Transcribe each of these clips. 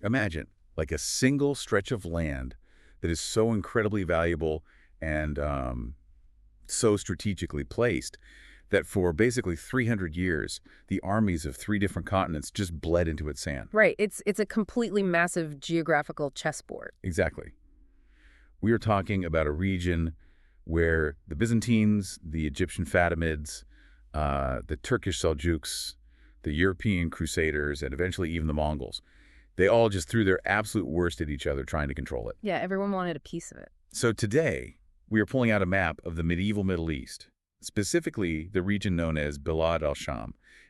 Imagine, like a single stretch of land that is so incredibly valuable and so strategically placed that for basically 300 years, the armies of 3 different continents just bled into its sand. Right. It's a completely massive geographical chessboard. Exactly. We are talking about a region where the Byzantines, the Egyptian Fātimids, the Turkish Saljuqs, the European Crusaders, and eventually even the Mongols, they all just threw their absolute worst at each other trying to control it. Yeah, everyone wanted a piece of it. So today, we are pulling out a map of the medieval Middle East, specifically the region known as Bilād al-Shām.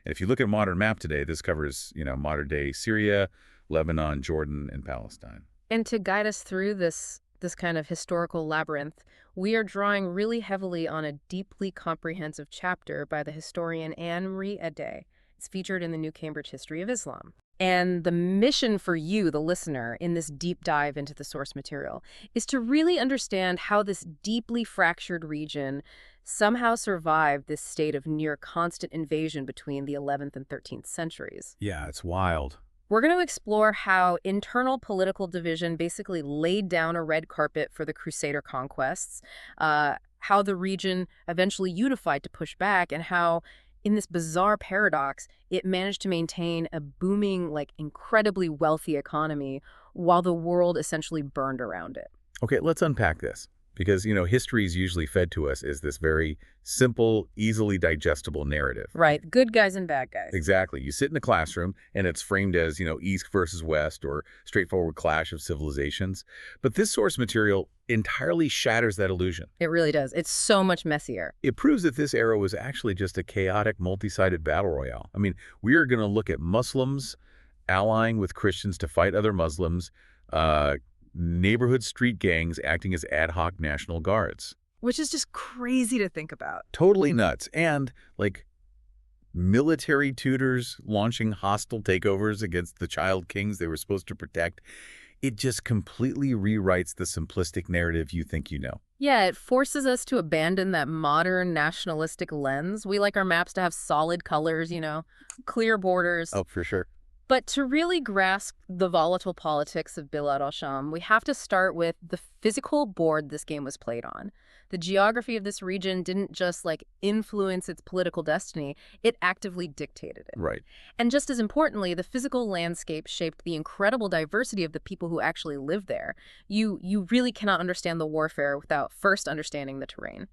And if you look at a modern map today, this covers, modern-day Syria, Lebanon, Jordan, and Palestine. And to guide us through this kind of historical labyrinth, we are drawing really heavily on a deeply comprehensive chapter by the historian Anne-Marie Ade. It's featured in the New Cambridge History of Islam. And the mission for you, the listener, in this deep dive into the source material is to really understand how this deeply fractured region somehow survived this state of near constant invasion between the 11th and 13th centuries. Yeah, it's wild. We're going to explore how internal political division basically laid down a red carpet for the Crusader conquests, how the region eventually unified to push back, and how, in this bizarre paradox, it managed to maintain a booming, incredibly wealthy economy while the world essentially burned around it. Okay, let's unpack this. Because, history is usually fed to us as this very simple, easily digestible narrative. Right. Good guys and bad guys. Exactly. You sit in a classroom and it's framed as, East versus West or straightforward clash of civilizations. But this source material entirely shatters that illusion. It really does. It's so much messier. It proves that this era was actually just a chaotic, multi-sided battle royale. I mean, we are going to look at Muslims allying with Christians to fight other Muslims, neighborhood street gangs acting as ad hoc National Guards. Which is just crazy to think about. Totally nuts. And, military tutors launching hostile takeovers against the child kings they were supposed to protect. It just completely rewrites the simplistic narrative you think you know. Yeah, it forces us to abandon that modern nationalistic lens. We like our maps to have solid colors, clear borders. Oh, for sure. But to really grasp the volatile politics of Bilād al-Shām, we have to start with the physical board this game was played on. The geography of this region didn't just, influence its political destiny, it actively dictated it. Right. And just as importantly, the physical landscape shaped the incredible diversity of the people who actually lived there. You really cannot understand the warfare without first understanding the terrain.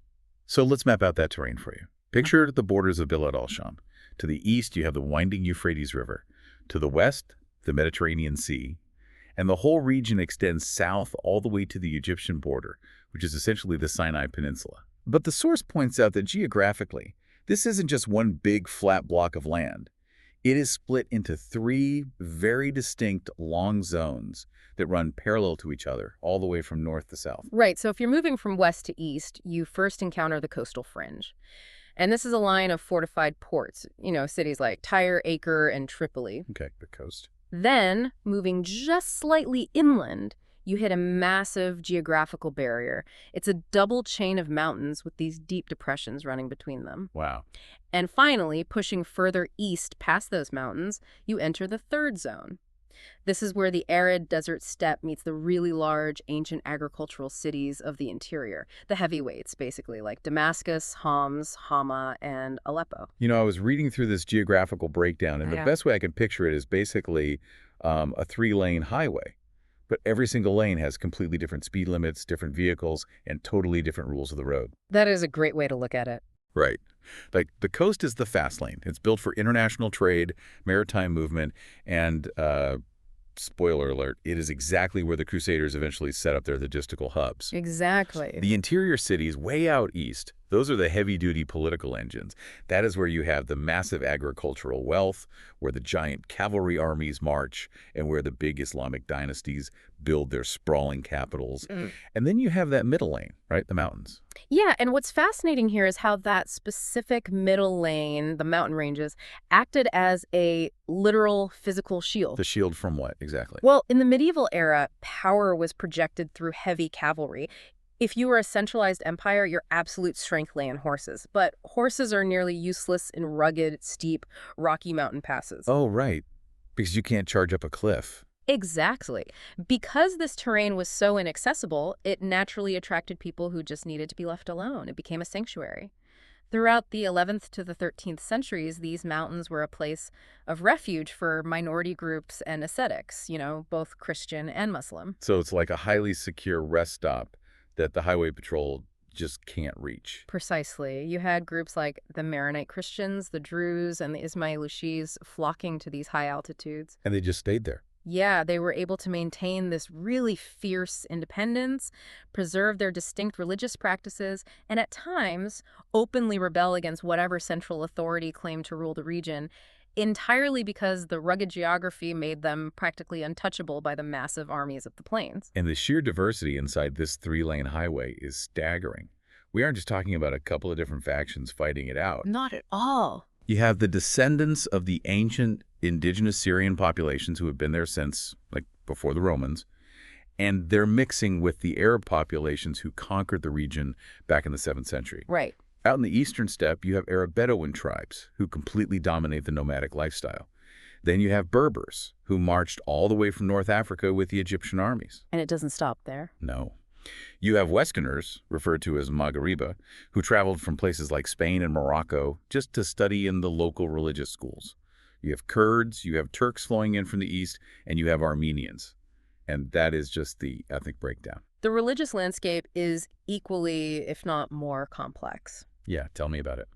So let's map out that terrain for you. Picture the borders of Bilād al-Shām. To the east, you have the winding Euphrates River. To the west, the Mediterranean Sea, and the whole region extends south all the way to the Egyptian border, which is essentially the Sinai Peninsula. But the source points out that geographically, this isn't just one big flat block of land. It is split into 3 very distinct long zones that run parallel to each other, all the way from north to south. Right, so if you're moving from west to east, you first encounter the coastal fringe. And this is a line of fortified ports, cities like Tyre, Acre, and Tripoli. Okay, the coast. Then, moving just slightly inland, you hit a massive geographical barrier. It's a double chain of mountains with these deep depressions running between them. Wow. And finally, pushing further east past those mountains, you enter the third zone. This is where the arid desert steppe meets the really large ancient agricultural cities of the interior, the heavyweights, basically, like Damascus, Homs, Hama, and Aleppo. I was reading through this geographical breakdown, and the best way I can picture it is basically a 3-lane highway. But every single lane has completely different speed limits, different vehicles, and totally different rules of the road. That is a great way to look at it. Right. The coast is the fast lane. It's built for international trade, maritime movement, and spoiler alert, it is exactly where the Crusaders eventually set up their logistical hubs. Exactly. The interior cities way out east, those are the heavy-duty political engines. That is where you have the massive agricultural wealth, where the giant cavalry armies march, and where the big Islamic dynasties build their sprawling capitals. And then you have that middle lane, right? The mountains. Yeah, and what's fascinating here is how that specific middle lane, the mountain ranges, acted as a literal physical shield. The shield from what, exactly? Well, in the medieval era, power was projected through heavy cavalry. If you were a centralized empire, your absolute strength lay in horses. But horses are nearly useless in rugged, steep, rocky mountain passes. Oh, right. Because you can't charge up a cliff. Exactly. Because this terrain was so inaccessible, it naturally attracted people who just needed to be left alone. It became a sanctuary. Throughout the 11th to the 13th centuries, these mountains were a place of refuge for minority groups and ascetics, both Christian and Muslim. So it's like a highly secure rest stop that the highway patrol just can't reach. Precisely. You had groups like the Maronite Christians, the Druze, and the Ismaili Shis flocking to these high altitudes. And they just stayed there. Yeah, they were able to maintain this really fierce independence, preserve their distinct religious practices, and at times openly rebel against whatever central authority claimed to rule the region, entirely because the rugged geography made them practically untouchable by the massive armies of the plains. And the sheer diversity inside this three-lane highway is staggering. We aren't just talking about a couple of different factions fighting it out. Not at all. You have the descendants of the ancient indigenous Syrian populations who have been there since, before the Romans, and they're mixing with the Arab populations who conquered the region back in the 7th century. Right. Out in the eastern steppe, you have Arab Bedouin tribes who completely dominate the nomadic lifestyle. Then you have Berbers who marched all the way from North Africa with the Egyptian armies. And it doesn't stop there. No. You have Westerners, referred to as Maghariba, who traveled from places like Spain and Morocco just to study in the local religious schools. You have Kurds, you have Turks flowing in from the east, and you have Armenians. And that is just the ethnic breakdown. The religious landscape is equally, if not more, complex. Yeah, tell me about it.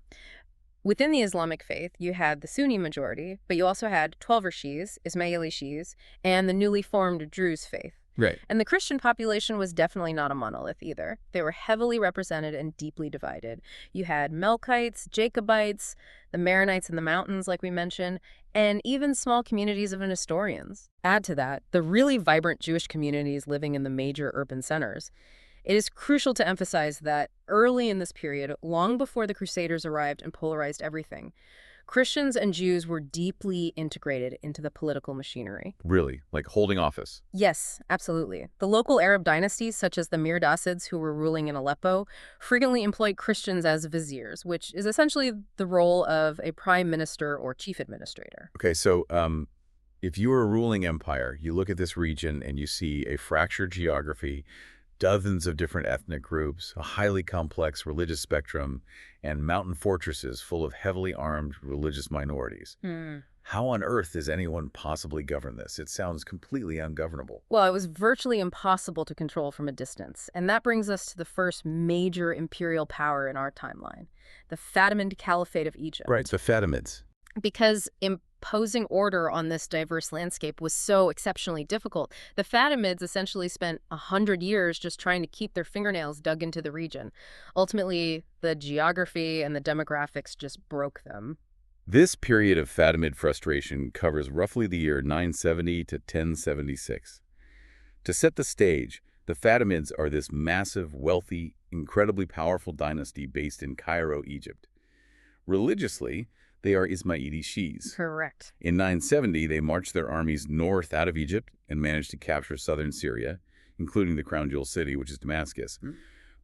Within the Islamic faith, you had the Sunni majority, but you also had Twelver Shis, Ismaili Shis, and the newly formed Druze faith. Right. And the Christian population was definitely not a monolith either. They were heavily represented and deeply divided. You had Melkites, Jacobites, the Maronites in the mountains, like we mentioned, and even small communities of Nestorians. Add to that the really vibrant Jewish communities living in the major urban centers. It is crucial to emphasize that early in this period, long before the Crusaders arrived and polarized everything, Christians and Jews were deeply integrated into the political machinery. Really? Like holding office? Yes, absolutely. The local Arab dynasties, such as the Mirdasids, who were ruling in Aleppo, frequently employed Christians as viziers, which is essentially the role of a prime minister or chief administrator. Okay, so if you were a ruling empire, you look at this region and you see a fractured geography, dozens of different ethnic groups, a highly complex religious spectrum, and mountain fortresses full of heavily armed religious minorities. How on earth does anyone possibly govern this? It sounds completely ungovernable. Well, it was virtually impossible to control from a distance. And that brings us to the first major imperial power in our timeline, the Fatimid Caliphate of Egypt. Right, the Fātimids. Because imposing order on this diverse landscape was so exceptionally difficult, the Fātimids essentially spent 100 years just trying to keep their fingernails dug into the region. Ultimately, the geography and the demographics just broke them. This period of Fātimid frustration covers roughly the year 970 to 1076. To set the stage, the Fātimids are this massive, wealthy, incredibly powerful dynasty based in Cairo, Egypt. Religiously, they are Ismaili Shis. Correct. In 970, they marched their armies north out of Egypt and managed to capture southern Syria, including the crown jewel city, which is Damascus.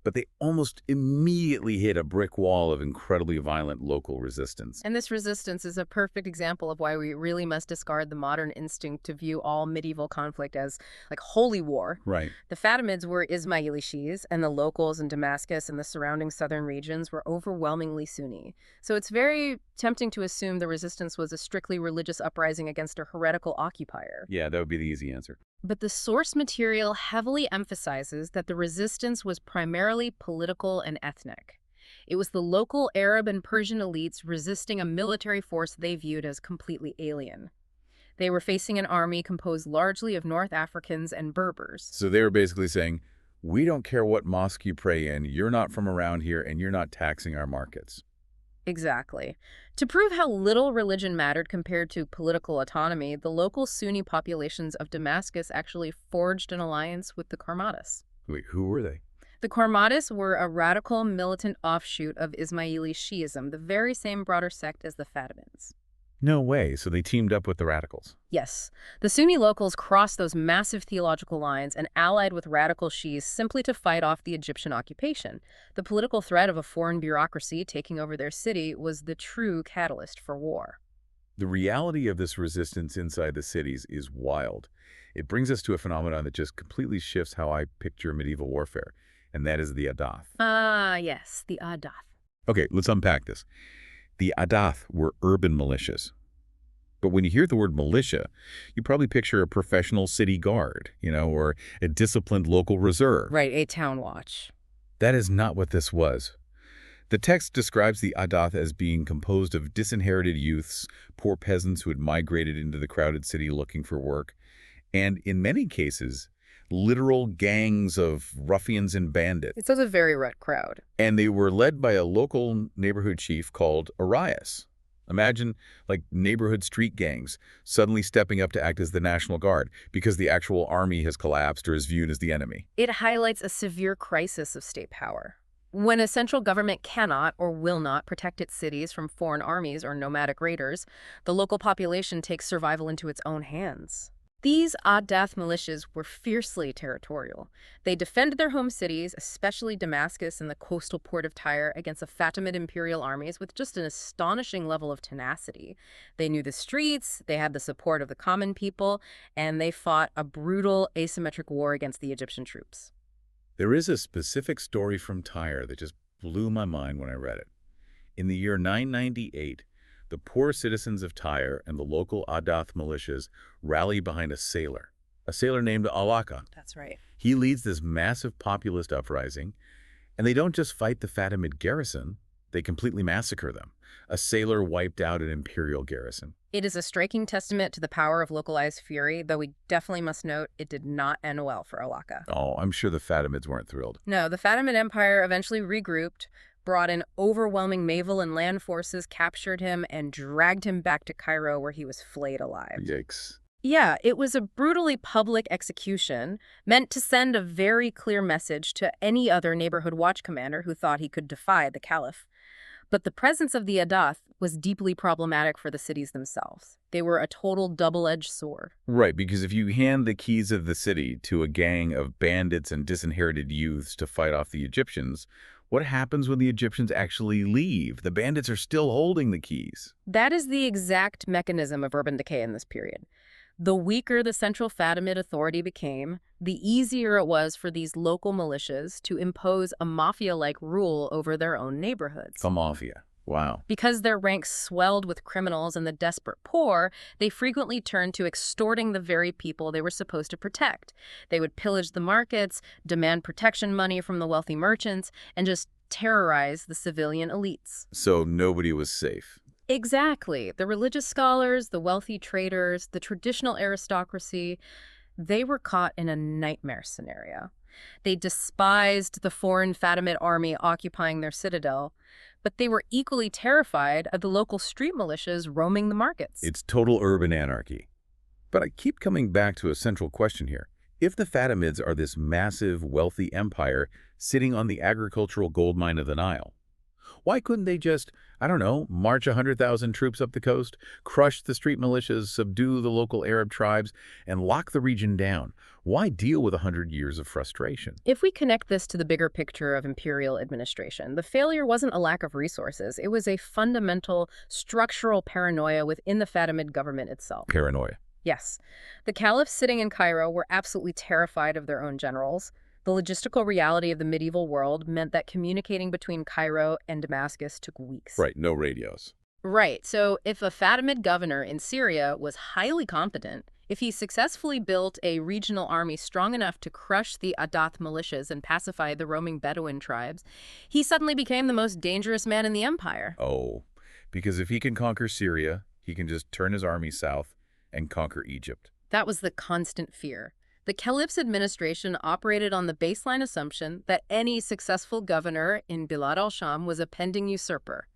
But they almost immediately hit a brick wall of incredibly violent local resistance. And this resistance is a perfect example of why we really must discard the modern instinct to view all medieval conflict as like holy war. Right. The Fātimids were Ismaili Shis, and the locals in Damascus and the surrounding southern regions were overwhelmingly Sunni. So it's very tempting to assume the resistance was a strictly religious uprising against a heretical occupier. Yeah, that would be the easy answer. But the source material heavily emphasizes that the resistance was primarily political and ethnic. It was the local Arab and Persian elites resisting a military force they viewed as completely alien. They were facing an army composed largely of North Africans and Berbers. So they were basically saying, we don't care what mosque you pray in, you're not from around here, and you're not taxing our markets. Exactly. To prove how little religion mattered compared to political autonomy, the local Sunni populations of Damascus actually forged an alliance with the Qarmatis. Wait, who were they? The Qarmatis were a radical militant offshoot of Ismaili Shiism, the very same broader sect as the Fātimids. No way. So they teamed up with the radicals. Yes. The Sunni locals crossed those massive theological lines and allied with radical Shi'is simply to fight off the Egyptian occupation. The political threat of a foreign bureaucracy taking over their city was the true catalyst for war. The reality of this resistance inside the cities is wild. It brings us to a phenomenon that just completely shifts how I picture medieval warfare, and that is the Adath. Ah, yes, the Adath. Okay, let's unpack this. The Adath were urban militias. But when you hear the word militia, you probably picture a professional city guard, or a disciplined local reserve. Right, a town watch. That is not what this was. The text describes the Adath as being composed of disinherited youths, poor peasants who had migrated into the crowded city looking for work, and in many cases, literal gangs of ruffians and bandits. It's a very red crowd. And they were led by a local neighborhood chief called Arias. Imagine, like, neighborhood street gangs suddenly stepping up to act as the National Guard because the actual army has collapsed or is viewed as the enemy. It highlights a severe crisis of state power. When a central government cannot or will not protect its cities from foreign armies or nomadic raiders, the local population takes survival into its own hands. These Adath militias were fiercely territorial. They defended their home cities, especially Damascus and the coastal port of Tyre, against the Fātimid imperial armies with just an astonishing level of tenacity. They knew the streets, they had the support of the common people, and they fought a brutal, asymmetric war against the Egyptian troops. There is a specific story from Tyre that just blew my mind when I read it. In the year 998, the poor citizens of Tyre and the local Adath militias rally behind a sailor named Al-Shām. That's right. He leads this massive populist uprising, and they don't just fight the Fātimid garrison, they completely massacre them. A sailor wiped out an imperial garrison. It is a striking testament to the power of localized fury, though we definitely must note it did not end well for Al-Shām. Oh, I'm sure the Fātimids weren't thrilled. No, the Fātimid Empire eventually regrouped, brought in overwhelming naval and land forces, captured him, and dragged him back to Cairo where he was flayed alive. Yikes. Yeah, it was a brutally public execution meant to send a very clear message to any other neighborhood watch commander who thought he could defy the caliph. But the presence of the Adath was deeply problematic for the cities themselves. They were a total double-edged sword. Right, because if you hand the keys of the city to a gang of bandits and disinherited youths to fight off the Egyptians, what happens when the Egyptians actually leave? The bandits are still holding the keys. That is the exact mechanism of urban decay in this period. The weaker the central Fātimid authority became, the easier it was for these local militias to impose a mafia-like rule over their own neighborhoods. A mafia. Wow. Because their ranks swelled with criminals and the desperate poor, they frequently turned to extorting the very people they were supposed to protect. They would pillage the markets, demand protection money from the wealthy merchants, and just terrorize the civilian elites. So nobody was safe. Exactly. The religious scholars, the wealthy traders, the traditional aristocracy, they were caught in a nightmare scenario. They despised the foreign Fātimid army occupying their citadel, but they were equally terrified of the local street militias roaming the markets. It's total urban anarchy. But I keep coming back to a central question here. If the Fātimids are this massive, wealthy empire sitting on the agricultural goldmine of the Nile, why couldn't they just, I don't know, march 100,000 troops up the coast, crush the street militias, subdue the local Arab tribes, and lock the region down? Why deal with 100 years of frustration? If we connect this to the bigger picture of imperial administration, the failure wasn't a lack of resources. It was a fundamental structural paranoia within the Fātimid government itself. Paranoia. Yes. The caliphs sitting in Cairo were absolutely terrified of their own generals. The logistical reality of the medieval world meant that communicating between Cairo and Damascus took weeks. Right, no radios. Right, so if a Fātimid governor in Syria was highly competent, if he successfully built a regional army strong enough to crush the Adath militias and pacify the roaming Bedouin tribes, he suddenly became the most dangerous man in the empire. Oh, because if he can conquer Syria, he can just turn his army south and conquer Egypt. That was the constant fear. The caliph's administration operated on the baseline assumption that any successful governor in Bilād al-Shām was a pending usurper.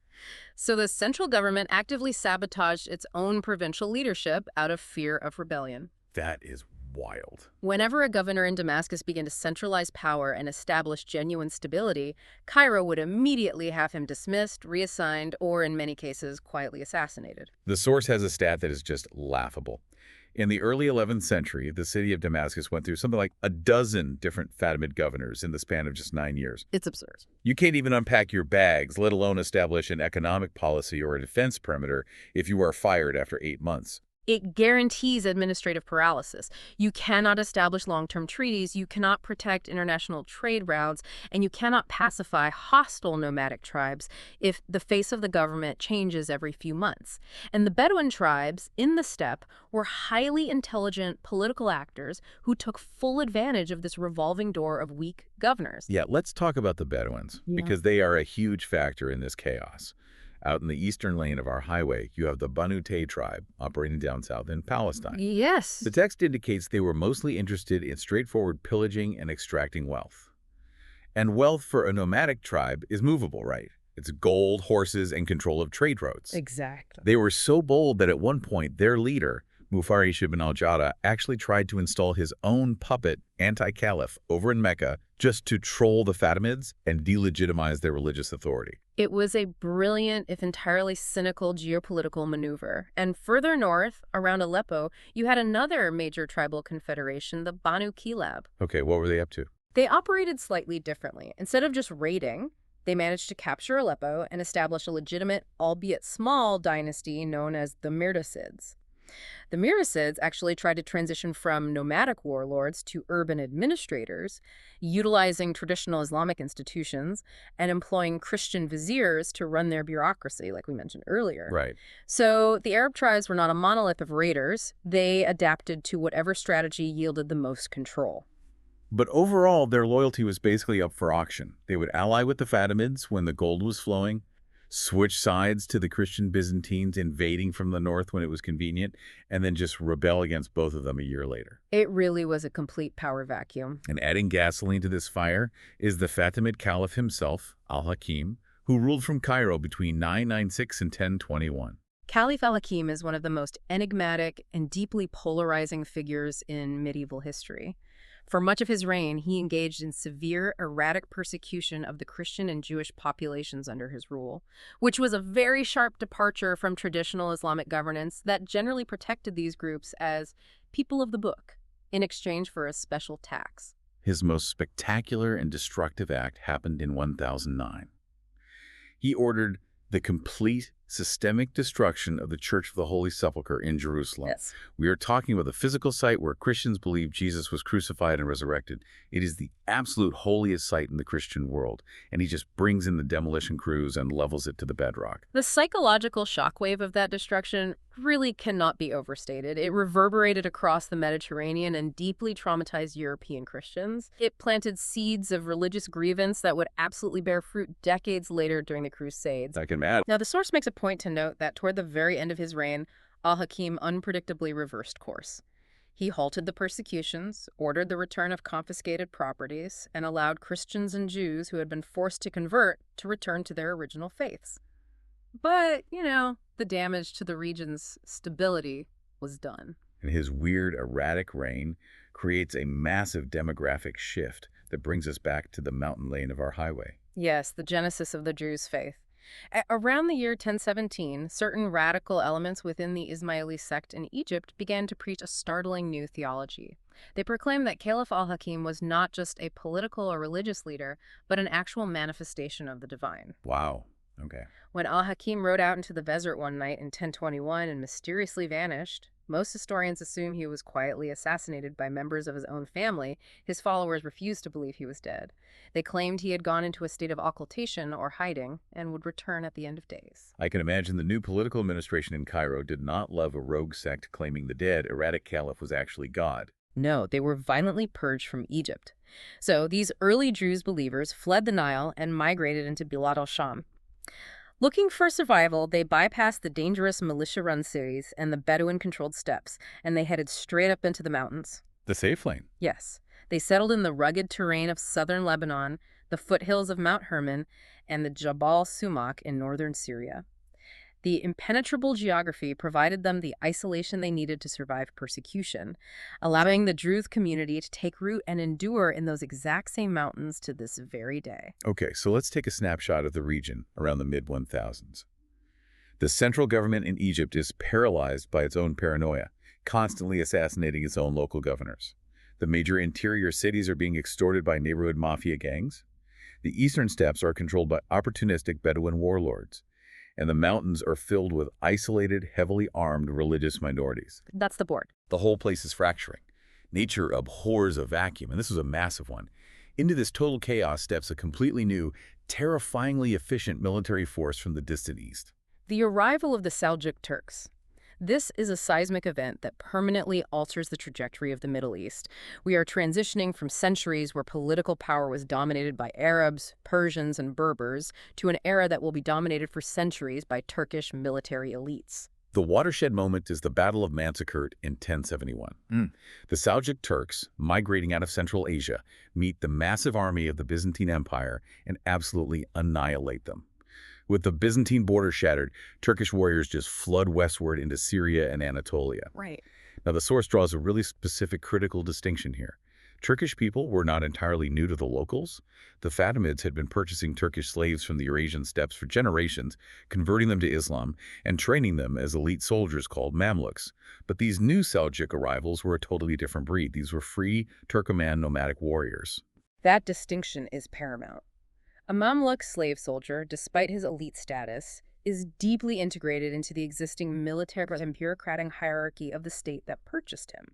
So the central government actively sabotaged its own provincial leadership out of fear of rebellion. That is wild. Whenever a governor in Damascus began to centralize power and establish genuine stability, Cairo would immediately have him dismissed, reassigned, or in many cases, quietly assassinated. The source has a stat that is just laughable. In the early 11th century, the city of Damascus went through something like a dozen different Fātimid governors in the span of just 9 years. It's absurd. You can't even unpack your bags, let alone establish an economic policy or a defense perimeter if you are fired after 8 months. It guarantees administrative paralysis. You cannot establish long-term treaties, you cannot protect international trade routes, and you cannot pacify hostile nomadic tribes if the face of the government changes every few months. And the Bedouin tribes in the steppe were highly intelligent political actors who took full advantage of this revolving door of weak governors. Yeah, let's talk about the Bedouins, because they are a huge factor in this chaos. Out in the eastern lane of our highway, you have the Banu Tay tribe operating down south in Palestine. Yes. The text indicates they were mostly interested in straightforward pillaging and extracting wealth. And wealth for a nomadic tribe is movable, right? It's gold, horses, and control of trade routes. Exactly. They were so bold that at one point, their leader, Mufarrish ibn al-Jada, actually tried to install his own puppet anti-caliph over in Mecca just to troll the Fātimids and delegitimize their religious authority. It was a brilliant, if entirely cynical, geopolitical maneuver. And further north, around Aleppo, you had another major tribal confederation, the Banu Kilab. Okay, what were they up to? They operated slightly differently. Instead of just raiding, they managed to capture Aleppo and establish a legitimate, albeit small, dynasty known as the Mirdasids. The Mirdasids actually tried to transition from nomadic warlords to urban administrators, utilizing traditional Islamic institutions and employing Christian viziers to run their bureaucracy, like we mentioned earlier. Right. So the Arab tribes were not a monolith of raiders. They adapted to whatever strategy yielded the most control. But overall, their loyalty was basically up for auction. They would ally with the Fātimids when the gold was flowing, switch sides to the Christian Byzantines invading from the north when it was convenient, and then just rebel against both of them a year later. It really was a complete power vacuum. And adding gasoline to this fire is the Fātimid Caliph himself, al-Hakim, who ruled from Cairo between 996 and 1021. Caliph al-Hakim is one of the most enigmatic and deeply polarizing figures in medieval history. For much of his reign, he engaged in severe, erratic persecution of the Christian and Jewish populations under his rule, which was a very sharp departure from traditional Islamic governance that generally protected these groups as people of the book in exchange for a special tax. His most spectacular and destructive act happened in 1009. He ordered the complete systemic destruction of the Church of the Holy Sepulchre in Jerusalem. Yes. We are talking about the physical site where Christians believe Jesus was crucified and resurrected. It is the absolute holiest site in the Christian world, and he just brings in the demolition crews and levels it to the bedrock. The psychological shockwave of that destruction really cannot be overstated. It reverberated across the Mediterranean and deeply traumatized European Christians. It planted seeds of religious grievance that would absolutely bear fruit decades later during the Crusades. I can imagine. Now, the source makes a point to note that toward the very end of his reign, al-Hakim unpredictably reversed course. He halted the persecutions, ordered the return of confiscated properties, and allowed Christians and Jews who had been forced to convert to return to their original faiths. But, the damage to the region's stability was done. And his weird, erratic reign creates a massive demographic shift that brings us back to the mountain lane of our highway. Yes, the genesis of the Druze faith. Around the year 1017, certain radical elements within the Ismaili sect in Egypt began to preach a startling new theology. They proclaimed that Caliph al-Hakim was not just a political or religious leader, but an actual manifestation of the divine. Wow. Okay. When al-Hakim rode out into the desert one night in 1021 and mysteriously vanished, most historians assume he was quietly assassinated by members of his own family. His followers refused to believe he was dead. They claimed he had gone into a state of occultation or hiding and would return at the end of days. I can imagine the new political administration in Cairo did not love a rogue sect claiming the dead, erratic caliph was actually God. No, they were violently purged from Egypt. So these early Druze believers fled the Nile and migrated into Bilād al-Shām. Looking for survival, they bypassed the dangerous militia-run cities and the Bedouin-controlled steppes, and they headed straight up into the mountains. The safe lane. Yes. They settled in the rugged terrain of southern Lebanon, the foothills of Mount Hermon, and the Jabal Sumak in northern Syria. The impenetrable geography provided them the isolation they needed to survive persecution, allowing the Druze community to take root and endure in those exact same mountains to this very day. Okay, so let's take a snapshot of the region around the mid-1000s. The central government in Egypt is paralyzed by its own paranoia, constantly assassinating its own local governors. The major interior cities are being extorted by neighborhood mafia gangs. The eastern steppes are controlled by opportunistic Bedouin warlords. and the mountains are filled with isolated, heavily armed religious minorities. That's the board. The whole place is fracturing. Nature abhors a vacuum, and this was a massive one. Into this total chaos steps a completely new, terrifyingly efficient military force from the distant east. The arrival of the Seljuk Turks. This is a seismic event that permanently alters the trajectory of the Middle East. We are transitioning from centuries where political power was dominated by Arabs, Persians, and Berbers to an era that will be dominated for centuries by Turkish military elites. The watershed moment is the Battle of Manzikert in 1071. The Saljuq Turks, migrating out of Central Asia, meet the massive army of the Byzantine Empire and absolutely annihilate them. With the Byzantine border shattered, Turkish warriors just flood westward into Syria and Anatolia. Right. Now, the source draws a really specific critical distinction here. Turkish people were not entirely new to the locals. The Fātimids had been purchasing Turkish slaves from the Eurasian steppes for generations, converting them to Islam, and training them as elite soldiers called Mamluks. But these new Seljuk arrivals were a totally different breed. These were free Turkoman nomadic warriors. That distinction is paramount. A Mamluk slave soldier, despite his elite status, is deeply integrated into the existing military and bureaucratic hierarchy of the state that purchased him.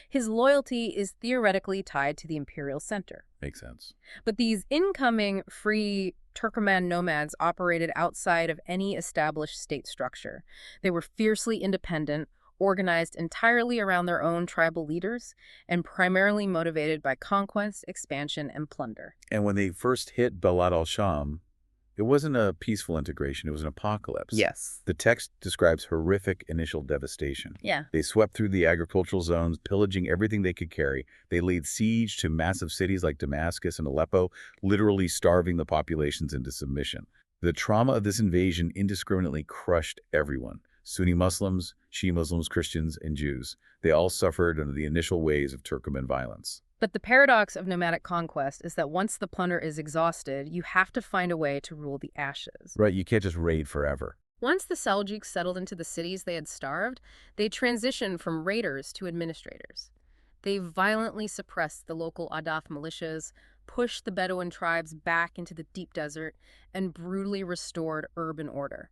His loyalty is theoretically tied to the imperial center. Makes sense. But these incoming free Turkoman nomads operated outside of any established state structure. They were fiercely independent, organized entirely around their own tribal leaders, and primarily motivated by conquest, expansion, and plunder. And when they first hit Bilād al-Shām, it wasn't a peaceful integration, it was an apocalypse. Yes. The text describes horrific initial devastation. Yeah. They swept through the agricultural zones, pillaging everything they could carry. They laid siege to massive cities like Damascus and Aleppo, literally starving the populations into submission. The trauma of this invasion indiscriminately crushed everyone. Sunni Muslims, Shia Muslims, Christians, and Jews. They all suffered under the initial waves of Turkoman violence. But the paradox of nomadic conquest is that once the plunder is exhausted, you have to find a way to rule the ashes. Right, you can't just raid forever. Once the Seljuks settled into the cities they had starved, they transitioned from raiders to administrators. They violently suppressed the local Adaf militias, pushed the Bedouin tribes back into the deep desert, and brutally restored urban order.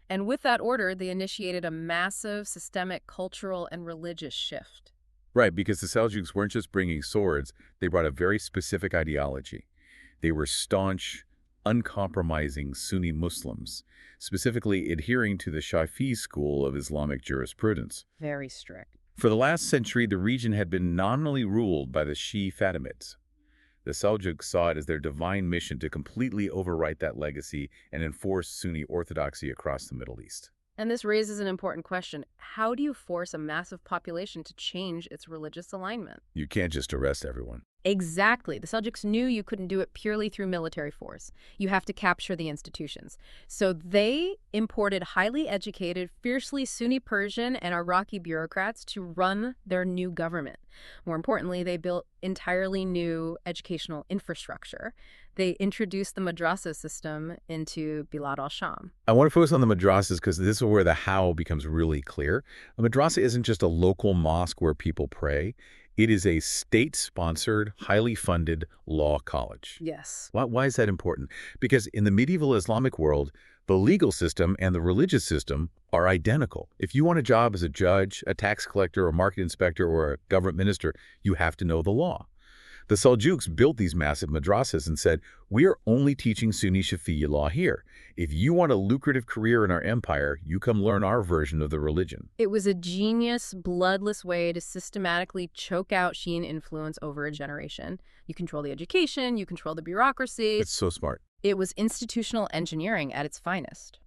And with that order, they initiated a massive systemic cultural and religious shift. Right, because the Seljuks weren't just bringing swords, they brought a very specific ideology. They were staunch, uncompromising Sunni Muslims, specifically adhering to the Shafi'i school of Islamic jurisprudence. Very strict. For the last century, the region had been nominally ruled by the Shia Fātimids. The Seljuks saw it as their divine mission to completely overwrite that legacy and enforce Sunni orthodoxy across the Middle East. And this raises an important question. How do you force a massive population to change its religious alignment? You can't just arrest everyone. Exactly. The Seljuks knew you couldn't do it purely through military force. You have to capture the institutions. So they imported highly educated, fiercely Sunni Persian and Iraqi bureaucrats to run their new government. More importantly, they built entirely new educational infrastructure. They introduced the madrasa system into Bilād al-Shām. I want to focus on the madrasas because this is where the how becomes really clear. A madrasa isn't just a local mosque where people pray. It is a state-sponsored, highly funded law college. Yes. Why is that important? Because in the medieval Islamic world, the legal system and the religious system are identical. If you want a job as a judge, a tax collector, a market inspector, or a government minister, you have to know the law. The Seljuks built these massive madrasas and said, we are only teaching Sunni Shafi'i law here. If you want a lucrative career in our empire, you come learn our version of the religion. It was a genius, bloodless way to systematically choke out Shian influence over a generation. You control the education, you control the bureaucracy. It's so smart. It was institutional engineering at its finest.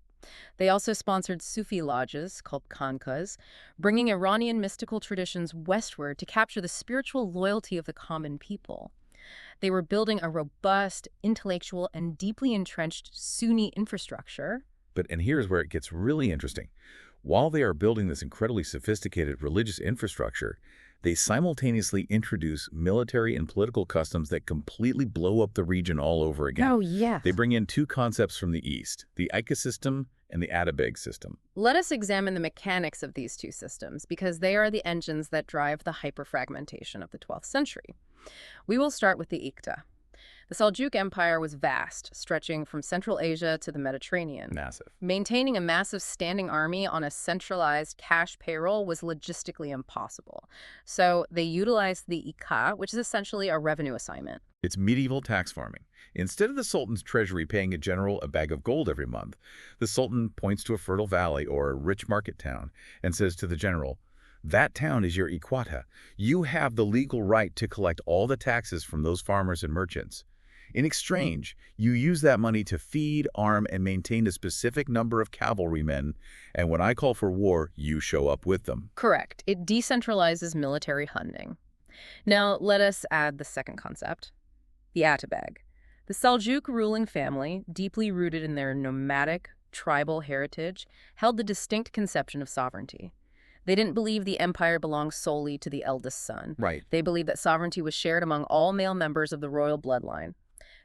They also sponsored Sufi lodges, called khanqahs, bringing Iranian mystical traditions westward to capture the spiritual loyalty of the common people. They were building a robust, intellectual, and deeply entrenched Sunni infrastructure. And here's where it gets really interesting. While they are building this incredibly sophisticated religious infrastructure, they simultaneously introduce military and political customs that completely blow up the region all over again. Oh, yes. They bring in two concepts from the East, the Ica system and the Atabeg system. Let us examine the mechanics of these two systems, because they are the engines that drive the hyperfragmentation of the 12th century. We will start with the Iqta. The Seljuk Empire was vast, stretching from Central Asia to the Mediterranean. Massive. Maintaining a massive standing army on a centralized cash payroll was logistically impossible. So they utilized the ika, which is essentially a revenue assignment. It's medieval tax farming. Instead of the Sultan's treasury paying a general a bag of gold every month, the Sultan points to a fertile valley or a rich market town and says to the general, "That town is your ikwata. You have the legal right to collect all the taxes from those farmers and merchants. In exchange, you use that money to feed, arm, and maintain a specific number of cavalrymen, and when I call for war, you show up with them." Correct. It decentralizes military funding. Now, let us add the second concept, the Atabeg. The Seljuk ruling family, deeply rooted in their nomadic, tribal heritage, held the distinct conception of sovereignty. They didn't believe the empire belonged solely to the eldest son. Right. They believed that sovereignty was shared among all male members of the royal bloodline.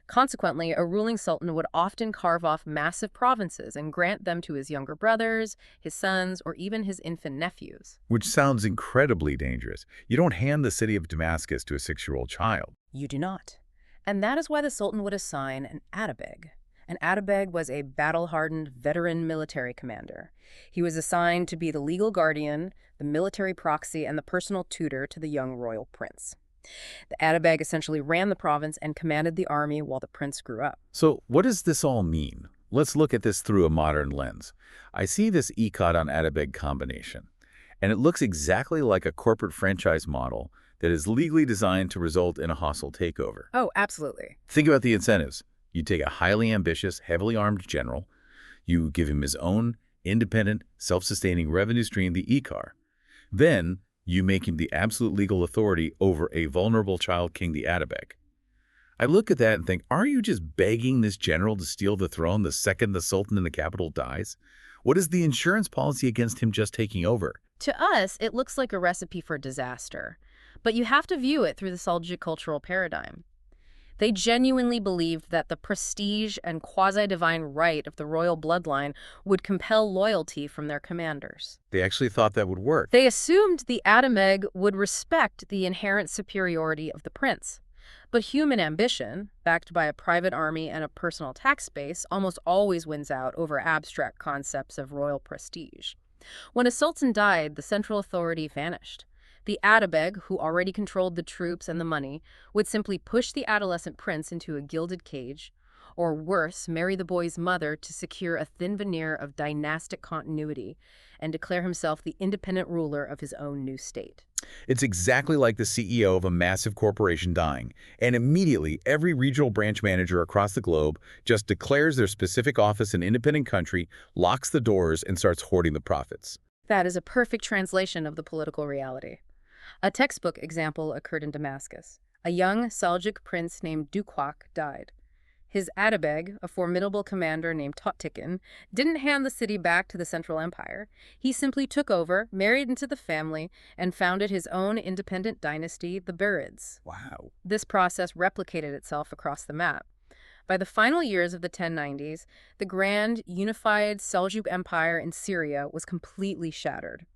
Consequently, a ruling sultan would often carve off massive provinces and grant them to his younger brothers, his sons, or even his infant nephews. Which sounds incredibly dangerous. You don't hand the city of Damascus to a 6-year-old child. You do not. And that is why the sultan would assign an Atabeg. An Atabeg was a battle-hardened veteran military commander. He was assigned to be the legal guardian, the military proxy, and the personal tutor to the young royal prince. The Atabeg essentially ran the province and commanded the army while the prince grew up. So what does this all mean? Let's look at this through a modern lens. I see this Ikat on Atabeg combination, and it looks exactly like a corporate franchise model that is legally designed to result in a hostile takeover. Oh, absolutely. Think about the incentives. You take a highly ambitious, heavily armed general, you give him his own independent, self-sustaining revenue stream, the Ikar. Then you make him the absolute legal authority over a vulnerable child king, the Atabeg. I look at that and think, are you just begging this general to steal the throne the second the Sultan in the capital dies? What is the insurance policy against him just taking over? To us, it looks like a recipe for disaster. But you have to view it through the Seljuk cultural paradigm. They genuinely believed that the prestige and quasi-divine right of the royal bloodline would compel loyalty from their commanders. They actually thought that would work. They assumed the Atabeg would respect the inherent superiority of the prince. But human ambition, backed by a private army and a personal tax base, almost always wins out over abstract concepts of royal prestige. When a sultan died, the central authority vanished. The Atabeg, who already controlled the troops and the money, would simply push the adolescent prince into a gilded cage, or worse, marry the boy's mother to secure a thin veneer of dynastic continuity and declare himself the independent ruler of his own new state. It's exactly like the CEO of a massive corporation dying, and immediately every regional branch manager across the globe just declares their specific office an independent country, locks the doors, and starts hoarding the profits. That is a perfect translation of the political reality. A textbook example occurred in Damascus. A young Seljuk prince named Dukwak died. His Atabeg, a formidable commander named Tottikin, didn't hand the city back to the Central Empire. He simply took over, married into the family, and founded his own independent dynasty, the Bilāds. Wow. This process replicated itself across the map. By the final years of the 1090s, the grand, unified Seljuk Empire in Syria was completely shattered.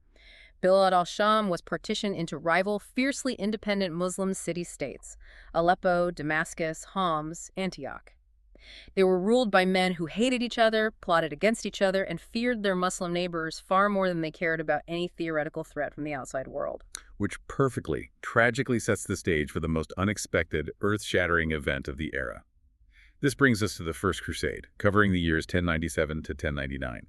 Bilād al-Shām was partitioned into rival, fiercely independent Muslim city-states, Aleppo, Damascus, Homs, Antioch. They were ruled by men who hated each other, plotted against each other, and feared their Muslim neighbors far more than they cared about any theoretical threat from the outside world. Which perfectly, tragically sets the stage for the most unexpected, earth-shattering event of the era. This brings us to the First Crusade, covering the years 1097 to 1099.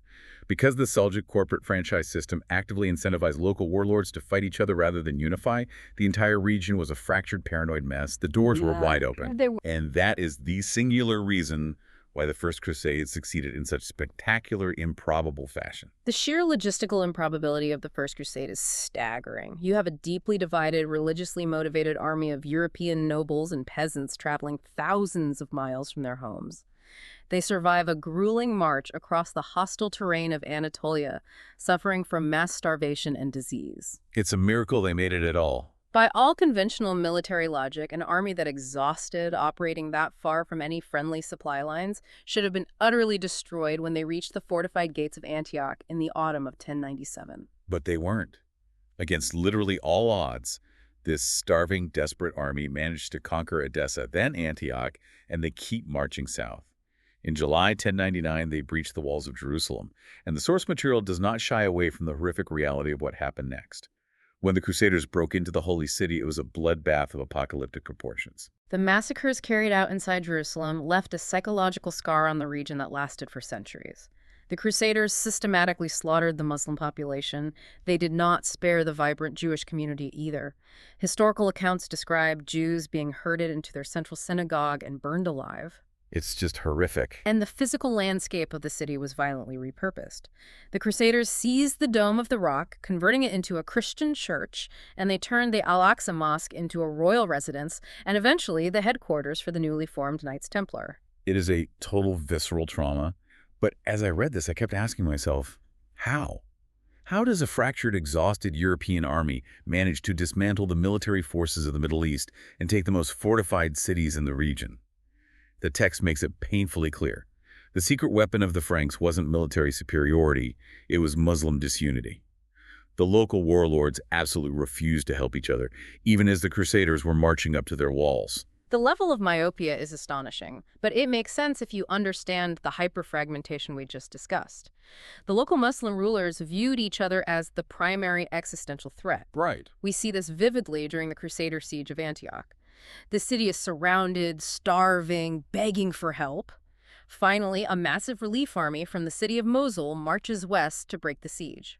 Because the Seljuk corporate franchise system actively incentivized local warlords to fight each other rather than unify, the entire region was a fractured, paranoid mess. The doors were wide open. And that is the singular reason why the First Crusade succeeded in such spectacular, improbable fashion. The sheer logistical improbability of the First Crusade is staggering. You have a deeply divided, religiously motivated army of European nobles and peasants traveling thousands of miles from their homes. They survive a grueling march across the hostile terrain of Anatolia, suffering from mass starvation and disease. It's a miracle they made it at all. By all conventional military logic, an army that exhausted, operating that far from any friendly supply lines, should have been utterly destroyed when they reached the fortified gates of Antioch in the autumn of 1097. But they weren't. Against literally all odds, This starving, desperate army managed to conquer Edessa, then Antioch, and they keep marching south. In July 1099, they breached the walls of Jerusalem, and the source material does not shy away from the horrific reality of what happened next. When the Crusaders broke into the Holy City, it was a bloodbath of apocalyptic proportions. The massacres carried out inside Jerusalem left a psychological scar on the region that lasted for centuries. The Crusaders systematically slaughtered the Muslim population. They did not spare the vibrant Jewish community either. Historical accounts describe Jews being herded into their central synagogue and burned alive. It's just horrific. And the physical landscape of the city was violently repurposed. The Crusaders seized the Dome of the Rock, converting it into a Christian church, and they turned the Al-Aqsa Mosque into a royal residence, and eventually the headquarters for the newly formed Knights Templar. It is a total visceral trauma, but as I read this, I kept asking myself, how? How does a fractured, exhausted European army manage to dismantle the military forces of the Middle East and take the most fortified cities in the region? The text makes it painfully clear. The secret weapon of the Franks wasn't military superiority, it was Muslim disunity. The local warlords absolutely refused to help each other, even as the Crusaders were marching up to their walls. The level of myopia is astonishing, but it makes sense if you understand the hyperfragmentation we just discussed. The local Muslim rulers viewed each other as the primary existential threat. Right. We see this vividly during the Crusader siege of Antioch. The city is surrounded, starving, begging for help. Finally, a massive relief army from the city of Mosul marches west to break the siege.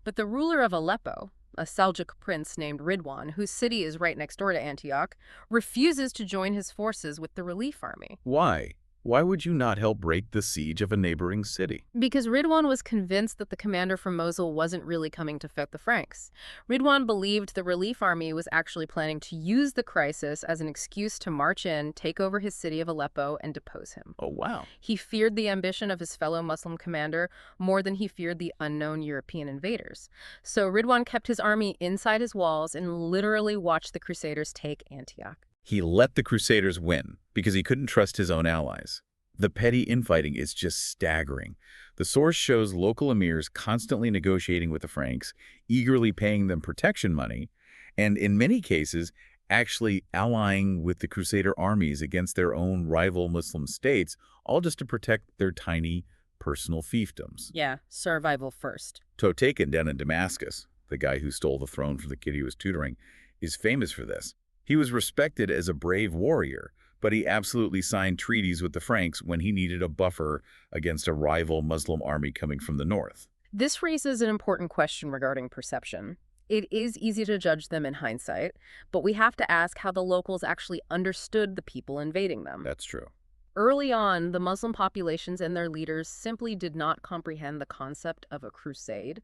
But the ruler of Aleppo, a Saljuq prince named Ridwan, whose city is right next door to Antioch, refuses to join his forces with the relief army. Why? Why would you not help break the siege of a neighboring city? Because Ridwan was convinced that the commander from Mosul wasn't really coming to fight the Franks. Ridwan believed the relief army was actually planning to use the crisis as an excuse to march in, take over his city of Aleppo, and depose him. Oh, wow. He feared the ambition of his fellow Muslim commander more than he feared the unknown European invaders. So Ridwan kept his army inside his walls and literally watched the Crusaders take Antioch. He let the Crusaders win because he couldn't trust his own allies. The petty infighting is just staggering. The source shows local emirs constantly negotiating with the Franks, eagerly paying them protection money, and in many cases, actually allying with the Crusader armies against their own rival Muslim states, all just to protect their tiny personal fiefdoms. Yeah, survival first. Totakan down in Damascus, the guy who stole the throne from the kid he was tutoring, is famous for this. He was respected as a brave warrior, but he absolutely signed treaties with the Franks when he needed a buffer against a rival Muslim army coming from the north. This raises an important question regarding perception. It is easy to judge them in hindsight, but we have to ask how the locals actually understood the people invading them. That's true. Early on, the Muslim populations and their leaders simply did not comprehend the concept of a crusade.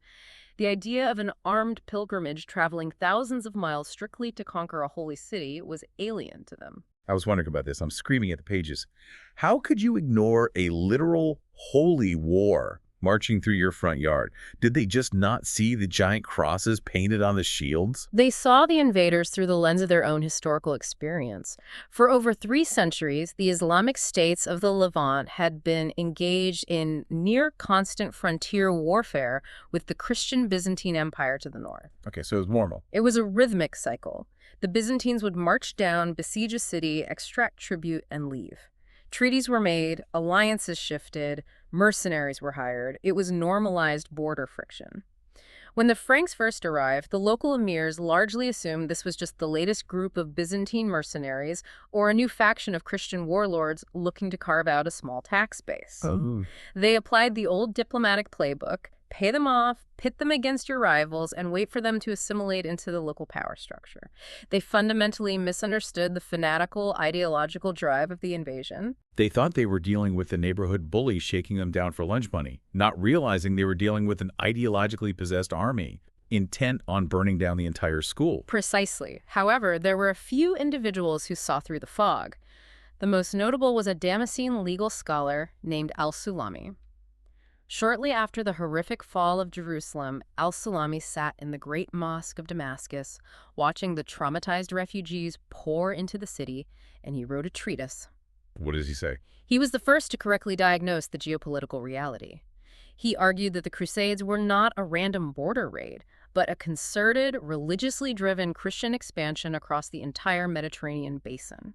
The idea of an armed pilgrimage traveling thousands of miles strictly to conquer a holy city was alien to them. I was wondering about this. I'm screaming at the pages. How could you ignore a literal holy war marching through your front yard? Did they just not see the giant crosses painted on the shields? They saw the invaders through the lens of their own historical experience. For over 3 centuries, the Islamic states of the Levant had been engaged in near-constant frontier warfare with the Christian Byzantine Empire to the north. Okay, so it was normal. It was a rhythmic cycle. The Byzantines would march down, besiege a city, extract tribute, and leave. Treaties were made, alliances shifted, mercenaries were hired. It was normalized border friction. When the Franks first arrived, the local emirs largely assumed this was just the latest group of Byzantine mercenaries or a new faction of Christian warlords looking to carve out a small tax base. Oh. They applied the old diplomatic playbook: pay them off, pit them against your rivals, and wait for them to assimilate into the local power structure. They fundamentally misunderstood the fanatical, ideological drive of the invasion. They thought they were dealing with a neighborhood bully shaking them down for lunch money, not realizing they were dealing with an ideologically possessed army, intent on burning down the entire school. Precisely. However, there were a few individuals who saw through the fog. The most notable was a Damascene legal scholar named al-Sulami. Shortly after the horrific fall of Jerusalem, al-Sulami sat in the Great Mosque of Damascus, watching the traumatized refugees pour into the city, and he wrote a treatise. What does he say? He was the first to correctly diagnose the geopolitical reality. He argued that the Crusades were not a random border raid, but a concerted, religiously driven Christian expansion across the entire Mediterranean basin.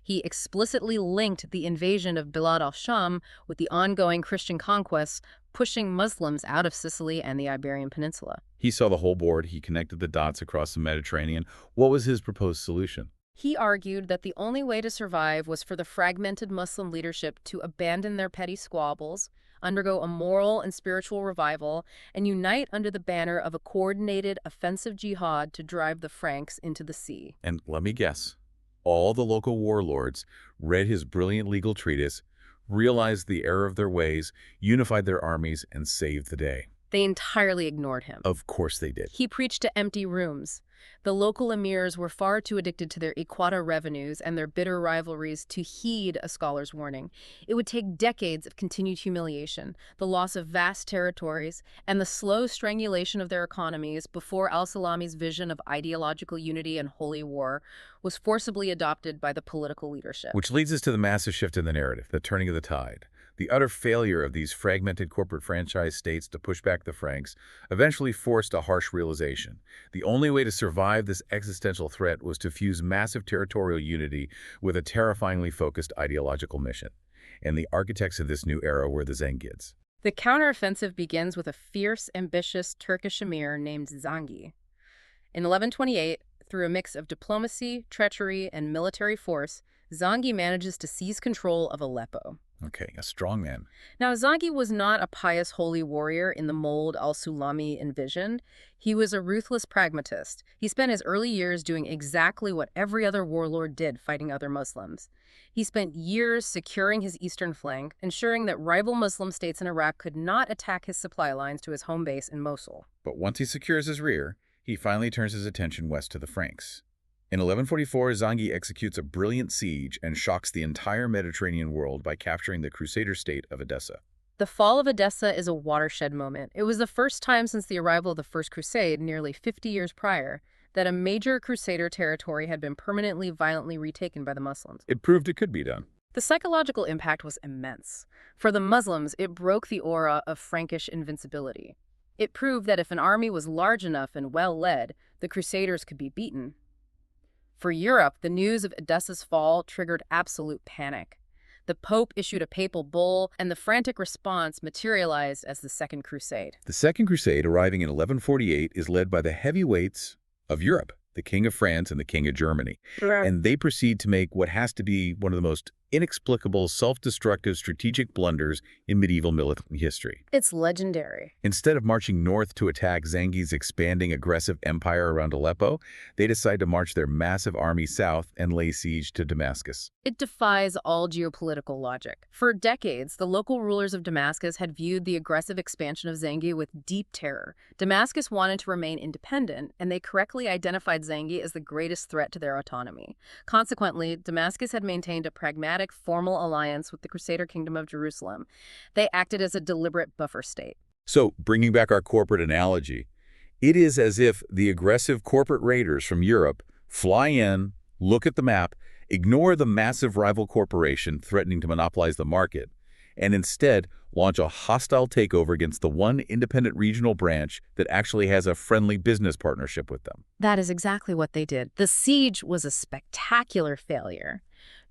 He explicitly linked the invasion of Bilād al-Shām with the ongoing Christian conquests, pushing Muslims out of Sicily and the Iberian Peninsula. He saw the whole board. He connected the dots across the Mediterranean. What was his proposed solution? He argued that the only way to survive was for the fragmented Muslim leadership to abandon their petty squabbles, undergo a moral and spiritual revival, and unite under the banner of a coordinated offensive jihad to drive the Franks into the sea. And let me guess, all the local warlords read his brilliant legal treatise, realized the error of their ways, unified their armies, and saved the day. They entirely ignored him. Of course they did. He preached to empty rooms. The local emirs were far too addicted to their Iqata revenues and their bitter rivalries to heed a scholar's warning. It would take decades of continued humiliation, the loss of vast territories, and the slow strangulation of their economies before al-Salami's vision of ideological unity and holy war was forcibly adopted by the political leadership. Which leads us to the massive shift in the narrative, the turning of the tide. The utter failure of these fragmented corporate franchise states to push back the Franks eventually forced a harsh realization. The only way to survive this existential threat was to fuse massive territorial unity with a terrifyingly focused ideological mission. And the architects of this new era were the Zangids. The counteroffensive begins with a fierce, ambitious Turkish emir named Zangi. In 1128, through a mix of diplomacy, treachery, and military force, Zangi manages to seize control of Aleppo. Okay, a strong man. Now, Zangi was not a pious holy warrior in the mold al-Sulami envisioned. He was a ruthless pragmatist. He spent his early years doing exactly what every other warlord did, fighting other Muslims. He spent years securing his eastern flank, ensuring that rival Muslim states in Iraq could not attack his supply lines to his home base in Mosul. But once he secures his rear, he finally turns his attention west to the Franks. In 1144, Zangi executes a brilliant siege and shocks the entire Mediterranean world by capturing the Crusader state of Edessa. The fall of Edessa is a watershed moment. It was the first time since the arrival of the First Crusade, nearly 50 years prior, that a major Crusader territory had been permanently, violently retaken by the Muslims. It proved it could be done. The psychological impact was immense. For the Muslims, it broke the aura of Frankish invincibility. It proved that if an army was large enough and well-led, the Crusaders could be beaten. For Europe, the news of Edessa's fall triggered absolute panic. The Pope issued a papal bull, and the frantic response materialized as the Second Crusade. The Second Crusade, arriving in 1148, is led by the heavyweights of Europe, the King of France and the King of Germany. And they proceed to make what has to be one of the most inexplicable, self-destructive strategic blunders in medieval military history. It's legendary. Instead of marching north to attack Zangi's expanding aggressive empire around Aleppo, they decide to march their massive army south and lay siege to Damascus. It defies all geopolitical logic. For decades, the local rulers of Damascus had viewed the aggressive expansion of Zangi with deep terror. Damascus wanted to remain independent, and they correctly identified Zangi as the greatest threat to their autonomy. Consequently, Damascus had maintained a pragmatic, formal alliance with the Crusader Kingdom of Jerusalem. They acted as a deliberate buffer state. So, bringing back our corporate analogy, it is as if the aggressive corporate raiders from Europe fly in, look at the map, ignore the massive rival corporation threatening to monopolize the market, and instead launch a hostile takeover against the one independent regional branch that actually has a friendly business partnership with them. That is exactly what they did. The siege was a spectacular failure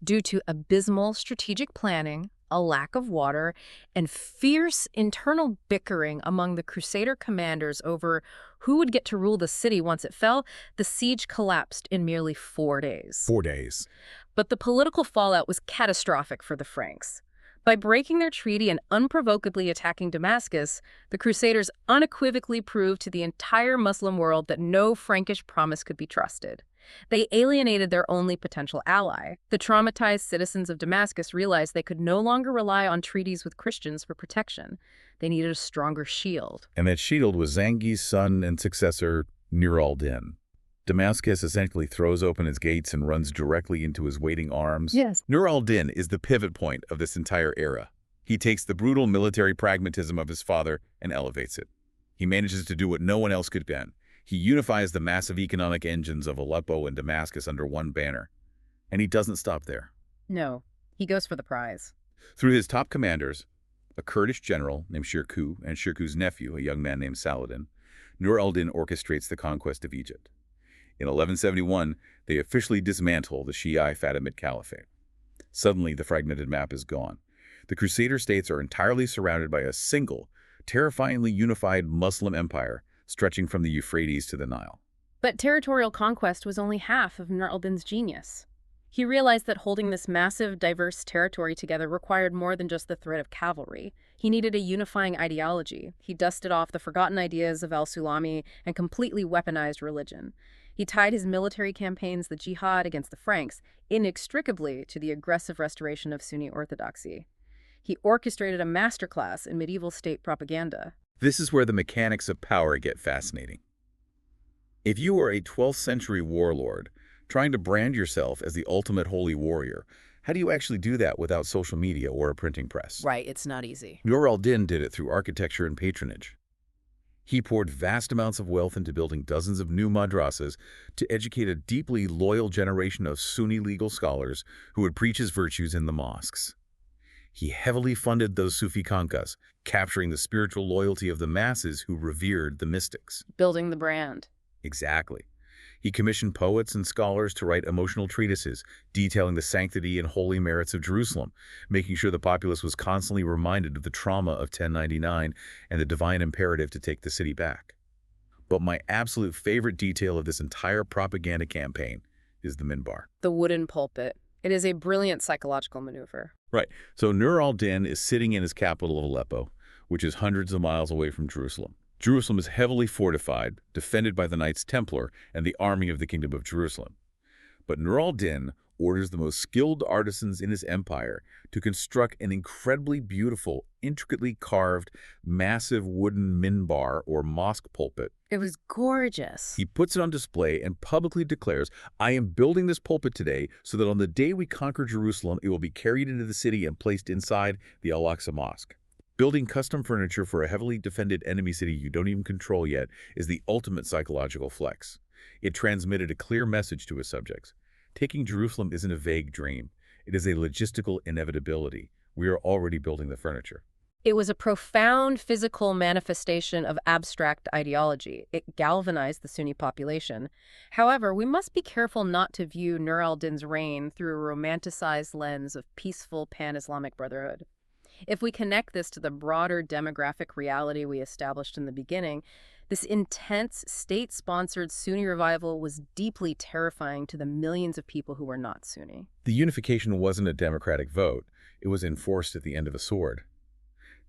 due to abysmal strategic planning, a lack of water, and fierce internal bickering among the Crusader commanders over who would get to rule the city once it fell. The siege collapsed in merely 4 days. 4 days. But the political fallout was catastrophic for the Franks. By breaking their treaty and unprovokedly attacking Damascus, the Crusaders unequivocally proved to the entire Muslim world that no Frankish promise could be trusted. They alienated their only potential ally. The traumatized citizens of Damascus realized they could no longer rely on treaties with Christians for protection. They needed a stronger shield. And that shield was Zangi's son and successor, Nur al-Din. Damascus essentially throws open its gates and runs directly into his waiting arms. Yes. Nur al-Din is the pivot point of this entire era. He takes the brutal military pragmatism of his father and elevates it. He manages to do what no one else could do. He unifies the massive economic engines of Aleppo and Damascus under one banner. And he doesn't stop there. No, he goes for the prize. Through his top commanders, a Kurdish general named Shirkuh and Shirkuh's nephew, a young man named Saladin, Nur al-Din orchestrates the conquest of Egypt. In 1171, they officially dismantle the Shiite Fatimid Caliphate. Suddenly, the fragmented map is gone. The Crusader states are entirely surrounded by a single, terrifyingly unified Muslim empire stretching from the Euphrates to the Nile. But territorial conquest was only half of Nur al-Din's genius. He realized that holding this massive, diverse territory together required more than just the threat of cavalry. He needed a unifying ideology. He dusted off the forgotten ideas of al-Sulami and completely weaponized religion. He tied his military campaigns, the jihad against the Franks, inextricably to the aggressive restoration of Sunni orthodoxy. He orchestrated a masterclass in medieval state propaganda. This is where the mechanics of power get fascinating. If you are a 12th century warlord trying to brand yourself as the ultimate holy warrior, how do you actually do that without social media or a printing press? Right, it's not easy. Nur al-Din did it through architecture and patronage. He poured vast amounts of wealth into building dozens of new madrasas to educate a deeply loyal generation of Sunni legal scholars who would preach his virtues in the mosques. He heavily funded those Sufi khanqahs, capturing the spiritual loyalty of the masses who revered the mystics. Building the brand. Exactly. He commissioned poets and scholars to write emotional treatises detailing the sanctity and holy merits of Jerusalem, making sure the populace was constantly reminded of the trauma of 1099 and the divine imperative to take the city back. But my absolute favorite detail of this entire propaganda campaign is the minbar. The wooden pulpit. It is a brilliant psychological maneuver. Right. So Nur al-Din is sitting in his capital of Aleppo, which is hundreds of miles away from Jerusalem. Jerusalem is heavily fortified, defended by the Knights Templar and the army of the Kingdom of Jerusalem. But Nur al-Din orders the most skilled artisans in his empire to construct an incredibly beautiful, intricately carved, massive wooden minbar or mosque pulpit. It was gorgeous. He puts it on display and publicly declares, "I am building this pulpit today so that on the day we conquer Jerusalem, it will be carried into the city and placed inside the Al-Aqsa Mosque." Building custom furniture for a heavily defended enemy city you don't even control yet is the ultimate psychological flex. It transmitted a clear message to his subjects. Taking Jerusalem isn't a vague dream. It is a logistical inevitability. We are already building the furniture. It was a profound physical manifestation of abstract ideology. It galvanized the Sunni population. However, we must be careful not to view Nur al-Din's reign through a romanticized lens of peaceful pan-Islamic brotherhood. If we connect this to the broader demographic reality we established in the beginning, this intense, state-sponsored Sunni revival was deeply terrifying to the millions of people who were not Sunni. The unification wasn't a democratic vote. It was enforced at the end of a sword.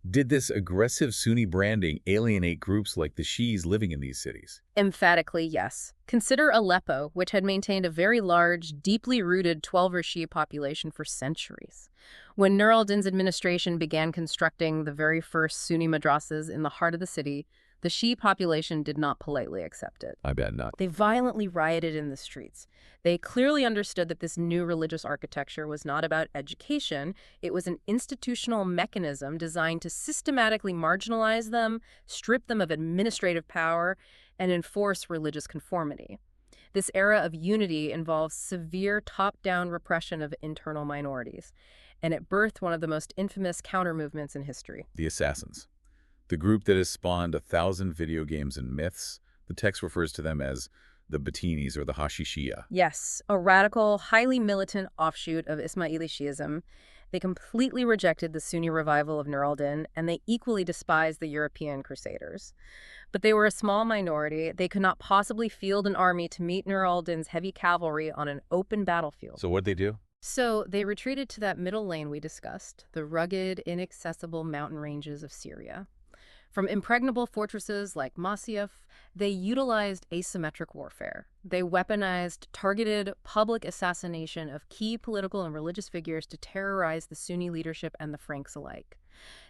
Did this aggressive Sunni branding alienate groups like the Shi'is living in these cities? Emphatically, yes. Consider Aleppo, which had maintained a very large, deeply rooted Twelver Shia population for centuries. When Nur al-Din's administration began constructing the very first Sunni madrasas in the heart of the city, the Shia population did not politely accept it. I bet not. They violently rioted in the streets. They clearly understood that this new religious architecture was not about education. It was an institutional mechanism designed to systematically marginalize them, strip them of administrative power, and enforce religious conformity. This era of unity involves severe top-down repression of internal minorities, and it birthed one of the most infamous counter-movements in history. The Assassins. The group that has spawned 1,000 video games and myths. The text refers to them as the Batinis or the Hashishiyya. Yes, a radical, highly militant offshoot of Ismaili Shi'ism. They completely rejected the Sunni revival of Nur al-Din, and they equally despised the European Crusaders. But they were a small minority. They could not possibly field an army to meet Nur al-Din's heavy cavalry on an open battlefield. So what'd they do? So they retreated to that middle lane we discussed, the rugged, inaccessible mountain ranges of Syria. From impregnable fortresses like Masyaf, they utilized asymmetric warfare. They weaponized targeted public assassination of key political and religious figures to terrorize the Sunni leadership and the Franks alike.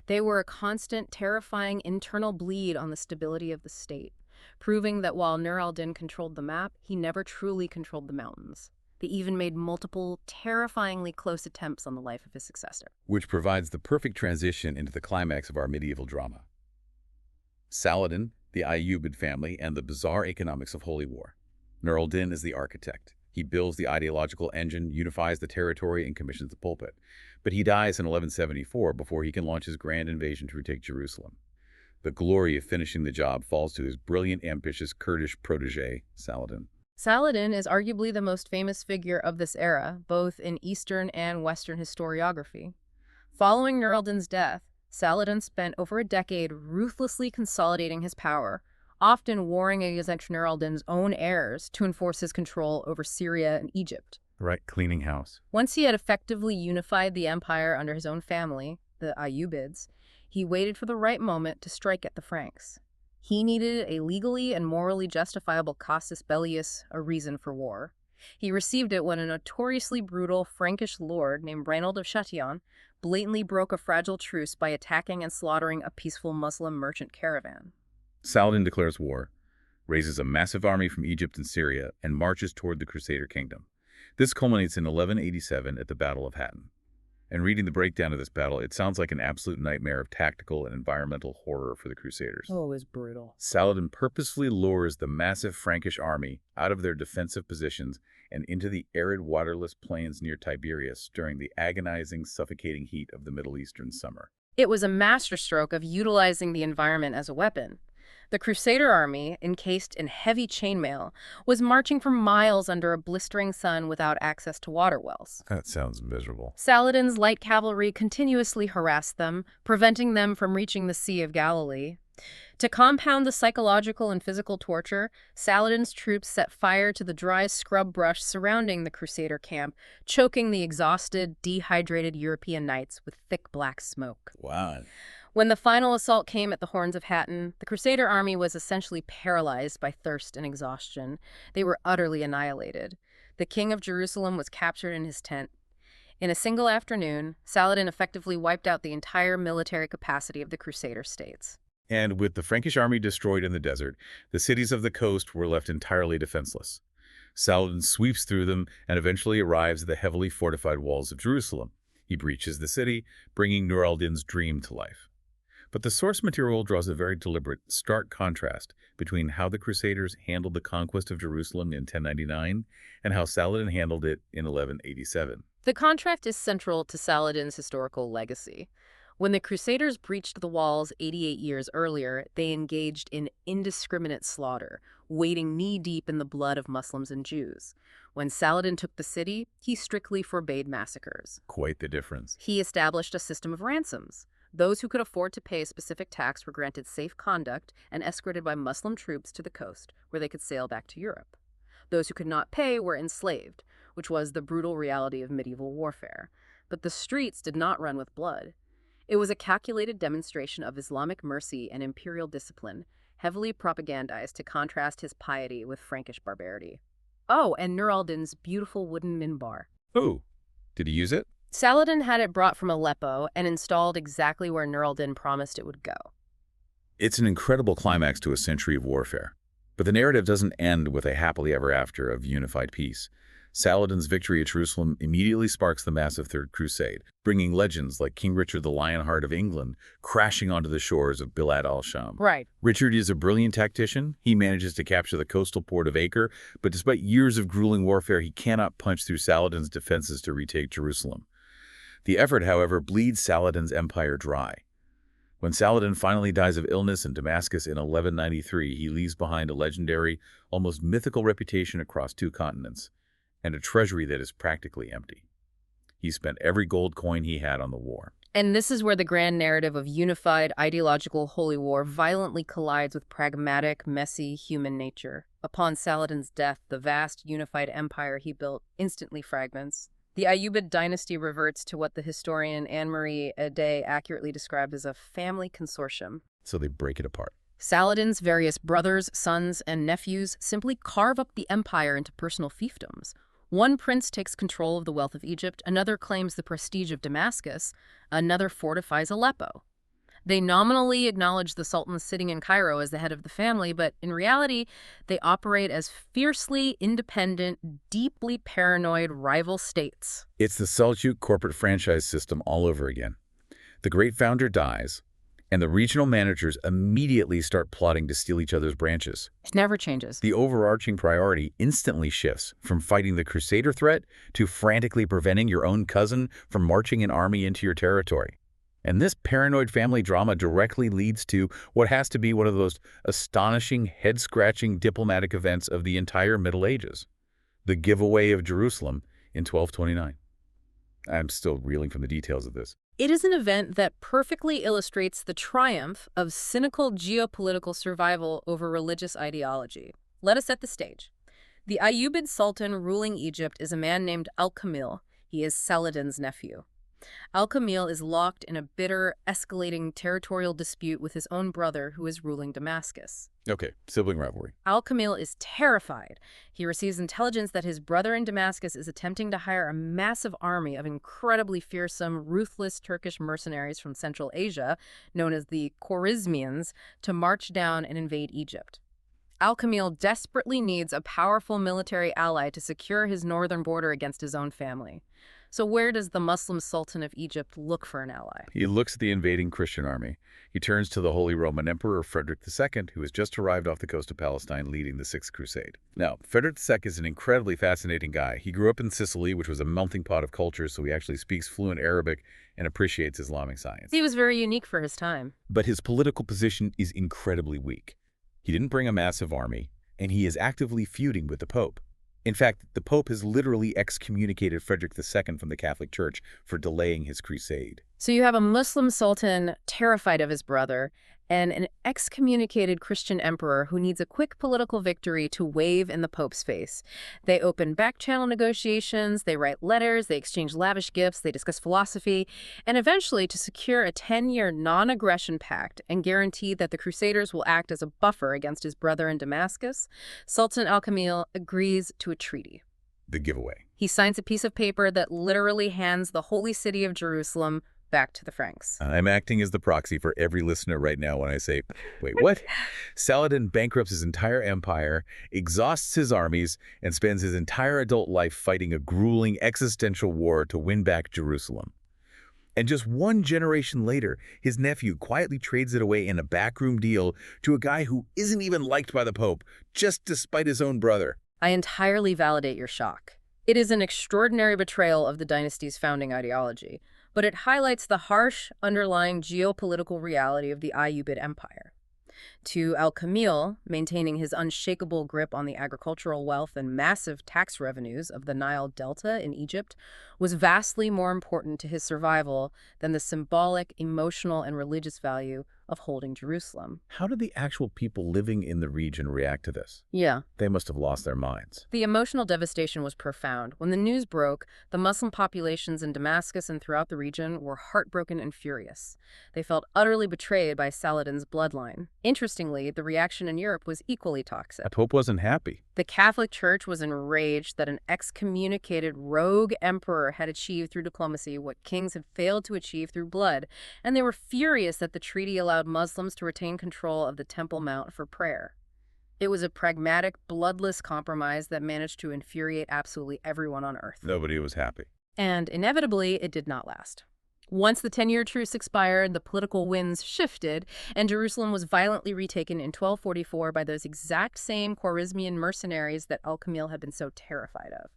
They were a constant, terrifying internal bleed on the stability of the state, proving that while Nur al-Din controlled the map, he never truly controlled the mountains. They even made multiple, terrifyingly close attempts on the life of his successor. Which provides the perfect transition into the climax of our medieval drama. Saladin, the Ayyubid family, and the bizarre economics of holy war. Nur al-Din is the architect. He builds the ideological engine, unifies the territory, and commissions the pulpit. But he dies in 1174 before he can launch his grand invasion to retake Jerusalem. The glory of finishing the job falls to his brilliant, ambitious Kurdish protege, Saladin. Saladin is arguably the most famous figure of this era, both in Eastern and Western historiography. Following Nur al-Din's death, Saladin spent over a decade ruthlessly consolidating his power, often warring against Nur al-Din's own heirs to enforce his control over Syria and Egypt. Right, cleaning house. Once he had effectively unified the empire under his own family, the Ayyubids, he waited for the right moment to strike at the Franks. He needed a legally and morally justifiable casus bellius, a reason for war. He received it when a notoriously brutal Frankish lord named Reinald of Chatillon blatantly broke a fragile truce by attacking and slaughtering a peaceful Muslim merchant caravan. Saladin declares war, raises a massive army from Egypt and Syria, and marches toward the Crusader kingdom. This culminates in 1187 at the Battle of Hattin. And reading the breakdown of this battle, it sounds like an absolute nightmare of tactical and environmental horror for the Crusaders. Oh, it was brutal. Saladin purposefully lures the massive Frankish army out of their defensive positions and into the arid, waterless plains near Tiberias during the agonizing, suffocating heat of the Middle Eastern summer. It was a masterstroke of utilizing the environment as a weapon. The Crusader army, encased in heavy chainmail, was marching for miles under a blistering sun without access to water wells. That sounds miserable. Saladin's light cavalry continuously harassed them, preventing them from reaching the Sea of Galilee. To compound the psychological and physical torture, Saladin's troops set fire to the dry scrub brush surrounding the Crusader camp, choking the exhausted, dehydrated European knights with thick black smoke. Wow. When the final assault came at the Horns of Hattin, the Crusader army was essentially paralyzed by thirst and exhaustion. They were utterly annihilated. The king of Jerusalem was captured in his tent. In a single afternoon, Saladin effectively wiped out the entire military capacity of the Crusader states. And with the Frankish army destroyed in the desert, the cities of the coast were left entirely defenseless. Saladin sweeps through them and eventually arrives at the heavily fortified walls of Jerusalem. He breaches the city, bringing Nur al-Din's dream to life. But the source material draws a very deliberate, stark contrast between how the Crusaders handled the conquest of Jerusalem in 1099 and how Saladin handled it in 1187. The contrast is central to Saladin's historical legacy. When the Crusaders breached the walls 88 years earlier, they engaged in indiscriminate slaughter, wading knee-deep in the blood of Muslims and Jews. When Saladin took the city, he strictly forbade massacres. Quite the difference. He established a system of ransoms. Those who could afford to pay a specific tax were granted safe conduct and escorted by Muslim troops to the coast, where they could sail back to Europe. Those who could not pay were enslaved, which was the brutal reality of medieval warfare. But the streets did not run with blood. It was a calculated demonstration of Islamic mercy and imperial discipline, heavily propagandized to contrast his piety with Frankish barbarity. Oh, and Nur al-Din's beautiful wooden minbar. Oh, did he use it? Saladin had it brought from Aleppo and installed exactly where Nur al-Din promised it would go. It's an incredible climax to a century of warfare. But the narrative doesn't end with a happily ever after of unified peace. Saladin's victory at Jerusalem immediately sparks the massive Third Crusade, bringing legends like King Richard the Lionheart of England crashing onto the shores of Bilād al-Shām. Right. Richard is a brilliant tactician. He manages to capture the coastal port of Acre, but despite years of grueling warfare, he cannot punch through Saladin's defenses to retake Jerusalem. The effort, however, bleeds Saladin's empire dry. When Saladin finally dies of illness in Damascus in 1193, he leaves behind a legendary, almost mythical reputation across 2 continents, and a treasury that is practically empty. He spent every gold coin he had on the war. And this is where the grand narrative of unified, ideological holy war violently collides with pragmatic, messy human nature. Upon Saladin's death, the vast, unified empire he built instantly fragments. The Ayyubid dynasty reverts to what the historian Anne-Marie Aday accurately described as a family consortium. So they break it apart. Saladin's various brothers, sons, and nephews simply carve up the empire into personal fiefdoms. One prince takes control of the wealth of Egypt, another claims the prestige of Damascus, another fortifies Aleppo. They nominally acknowledge the Sultan sitting in Cairo as the head of the family, but in reality, they operate as fiercely independent, deeply paranoid rival states. It's the Seljuk corporate franchise system all over again. The great founder dies, and the regional managers immediately start plotting to steal each other's branches. It never changes. The overarching priority instantly shifts from fighting the Crusader threat to frantically preventing your own cousin from marching an army into your territory. And this paranoid family drama directly leads to what has to be one of those astonishing, head-scratching diplomatic events of the entire Middle Ages, the giveaway of Jerusalem in 1229. I'm still reeling from the details of this. It is an event that perfectly illustrates the triumph of cynical geopolitical survival over religious ideology. Let us set the stage. The Ayyubid Sultan ruling Egypt is a man named Al-Kamil. He is Saladin's nephew. Al-Kamil is locked in a bitter, escalating territorial dispute with his own brother who is ruling Damascus. Okay, sibling rivalry. Al-Kamil is terrified. He receives intelligence that his brother in Damascus is attempting to hire a massive army of incredibly fearsome, ruthless Turkish mercenaries from Central Asia, known as the Khwarezmians, to march down and invade Egypt. Al-Kamil desperately needs a powerful military ally to secure his northern border against his own family. So where does the Muslim Sultan of Egypt look for an ally? He looks at the invading Christian army. He turns to the Holy Roman Emperor Frederick II, who has just arrived off the coast of Palestine leading the Sixth Crusade. Now, Frederick II is an incredibly fascinating guy. He grew up in Sicily, which was a melting pot of cultures, so he actually speaks fluent Arabic and appreciates Islamic science. He was very unique for his time. But his political position is incredibly weak. He didn't bring a massive army, and he is actively feuding with the Pope. In fact, the Pope has literally excommunicated Frederick II from the Catholic Church for delaying his crusade. So you have a Muslim sultan terrified of his brother and an excommunicated Christian emperor who needs a quick political victory to wave in the Pope's face. They open back-channel negotiations, they write letters, they exchange lavish gifts, they discuss philosophy, and eventually, to secure a 10-year non-aggression pact and guarantee that the Crusaders will act as a buffer against his brother in Damascus, Sultan Al-Kamil agrees to a treaty. The giveaway. He signs a piece of paper that literally hands the holy city of Jerusalem back to the Franks. I'm acting as the proxy for every listener right now when I say, wait, what? Saladin bankrupts his entire empire, exhausts his armies, and spends his entire adult life fighting a grueling existential war to win back Jerusalem. And just one generation later, his nephew quietly trades it away in a backroom deal to a guy who isn't even liked by the Pope, just despite his own brother. I entirely validate your shock. It is an extraordinary betrayal of the dynasty's founding ideology, but it highlights the harsh, underlying geopolitical reality of the Ayyubid Empire. To Al-Kamil, maintaining his unshakable grip on the agricultural wealth and massive tax revenues of the Nile Delta in Egypt was vastly more important to his survival than the symbolic, emotional, and religious value of holding Jerusalem. How did the actual people living in the region react to this? Yeah. They must have lost their minds. The emotional devastation was profound. When the news broke, the Muslim populations in Damascus and throughout the region were heartbroken and furious. They felt utterly betrayed by Saladin's bloodline. Interestingly, the reaction in Europe was equally toxic. The Pope wasn't happy. The Catholic Church was enraged that an excommunicated rogue emperor had achieved through diplomacy what kings had failed to achieve through blood, and they were furious that the treaty allowed Muslims to retain control of the Temple Mount for prayer. It was a pragmatic, bloodless compromise that managed to infuriate absolutely everyone on Earth. Nobody was happy. And inevitably, it did not last. Once the 10-year truce expired, the political winds shifted, and Jerusalem was violently retaken in 1244 by those exact same Khwarezmian mercenaries that Al-Kamil had been so terrified of.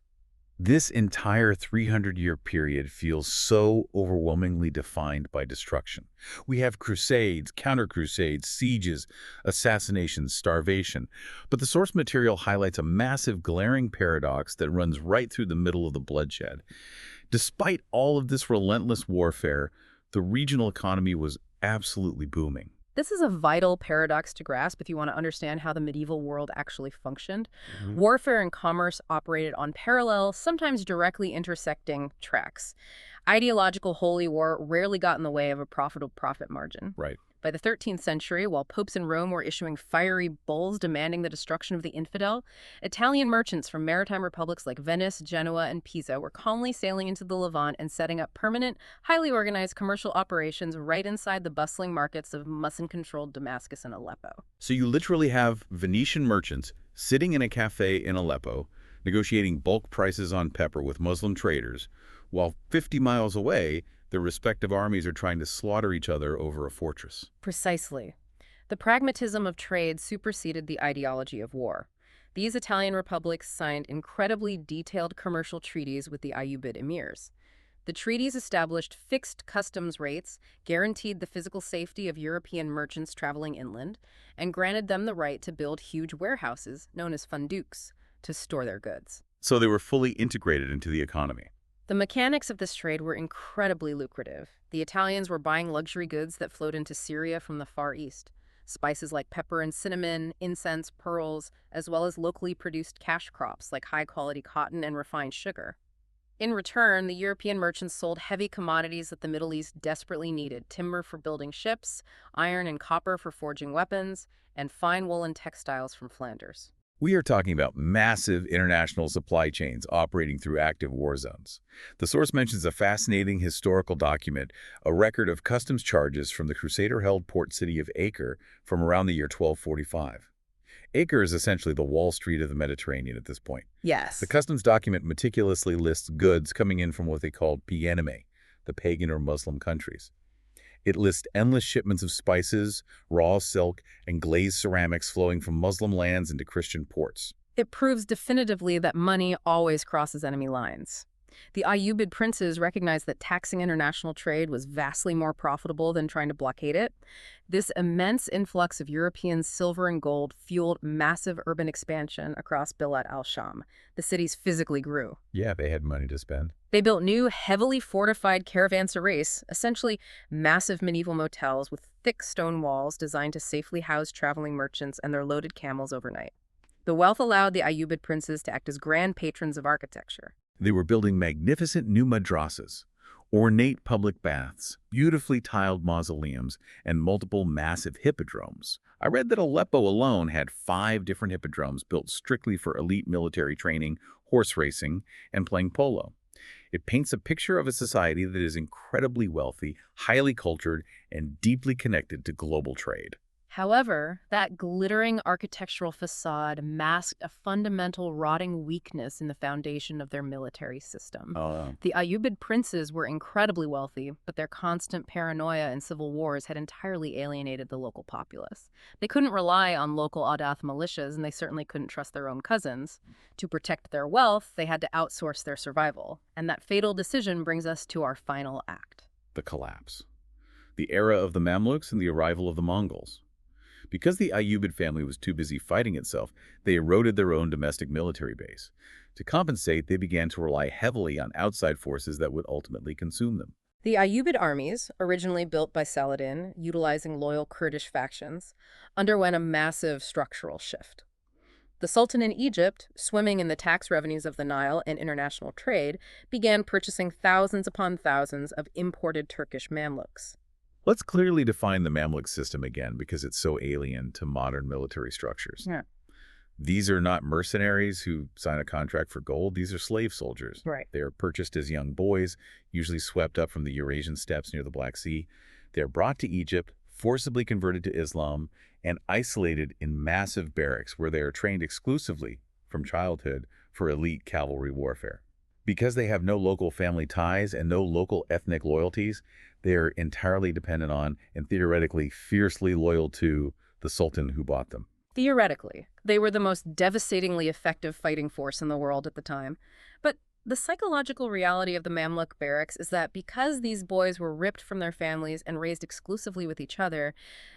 This entire 300-year period feels so overwhelmingly defined by destruction. We have crusades, counter-crusades, sieges, assassinations, starvation. But the source material highlights a massive, glaring paradox that runs right through the middle of the bloodshed. Despite all of this relentless warfare, the regional economy was absolutely booming. This is a vital paradox to grasp if you want to understand how the medieval world actually functioned. Mm-hmm. Warfare and commerce operated on parallel, sometimes directly intersecting tracks. Ideological holy war rarely got in the way of a profitable profit margin. Right. By the 13th century, while popes in Rome were issuing fiery bulls demanding the destruction of the infidel, Italian merchants from maritime republics like Venice, Genoa, and Pisa were calmly sailing into the Levant and setting up permanent, highly organized commercial operations right inside the bustling markets of Muslim-controlled Damascus and Aleppo. So you literally have Venetian merchants sitting in a cafe in Aleppo, negotiating bulk prices on pepper with Muslim traders, while 50 miles away, their respective armies are trying to slaughter each other over a fortress. Precisely. The pragmatism of trade superseded the ideology of war. These Italian republics signed incredibly detailed commercial treaties with the Ayyubid emirs. The treaties established fixed customs rates, guaranteed the physical safety of European merchants traveling inland, and granted them the right to build huge warehouses, known as funduks, to store their goods. So they were fully integrated into the economy. The mechanics of this trade were incredibly lucrative. The Italians were buying luxury goods that flowed into Syria from the Far East. Spices like pepper and cinnamon, incense, pearls, as well as locally produced cash crops like high-quality cotton and refined sugar. In return, the European merchants sold heavy commodities that the Middle East desperately needed: timber for building ships, iron and copper for forging weapons, and fine woolen textiles from Flanders. We are talking about massive international supply chains operating through active war zones. The source mentions a fascinating historical document, a record of customs charges from the Crusader-held port city of Acre from around the year 1245. Acre is essentially the Wall Street of the Mediterranean at this point. Yes. The customs document meticulously lists goods coming in from what they called Pianime, the pagan or Muslim countries. It lists endless shipments of spices, raw silk, and glazed ceramics flowing from Muslim lands into Christian ports. It proves definitively that money always crosses enemy lines. The Ayyubid princes recognized that taxing international trade was vastly more profitable than trying to blockade it. This immense influx of European silver and gold fueled massive urban expansion across Bilād al-Shām. The cities physically grew. Yeah, they had money to spend. They built new, heavily fortified caravanserais, essentially massive medieval motels with thick stone walls designed to safely house traveling merchants and their loaded camels overnight. The wealth allowed the Ayyubid princes to act as grand patrons of architecture. They were building magnificent new madrasas, ornate public baths, beautifully tiled mausoleums, and multiple massive hippodromes. I read that Aleppo alone had 5 different hippodromes built strictly for elite military training, horse racing, and playing polo. It paints a picture of a society that is incredibly wealthy, highly cultured, and deeply connected to global trade. However, that glittering architectural facade masked a fundamental rotting weakness in the foundation of their military system. The Ayyubid princes were incredibly wealthy, but their constant paranoia and civil wars had entirely alienated the local populace. They couldn't rely on local Adath militias, and they certainly couldn't trust their own cousins. To protect their wealth, they had to outsource their survival. And that fatal decision brings us to our final act. The collapse. The era of the Mamluks and the arrival of the Mongols. Because the Ayyubid family was too busy fighting itself, they eroded their own domestic military base. To compensate, they began to rely heavily on outside forces that would ultimately consume them. The Ayyubid armies, originally built by Saladin, utilizing loyal Kurdish factions, underwent a massive structural shift. The Sultan in Egypt, swimming in the tax revenues of the Nile and international trade, began purchasing thousands upon thousands of imported Turkish Mamluks. Let's clearly define the Mamluk system again because it's so alien to modern military structures. Yeah. These are not mercenaries who sign a contract for gold. These are slave soldiers. Right. They are purchased as young boys, usually swept up from the Eurasian steppes near the Black Sea. They are brought to Egypt, forcibly converted to Islam, and isolated in massive barracks where they are trained exclusively from childhood for elite cavalry warfare. Because they have no local family ties and no local ethnic loyalties, they are entirely dependent on and theoretically fiercely loyal to the Sultan who bought them. Theoretically, they were the most devastatingly effective fighting force in the world at the time. But the psychological reality of the Mamluk barracks is that because these boys were ripped from their families and raised exclusively with each other,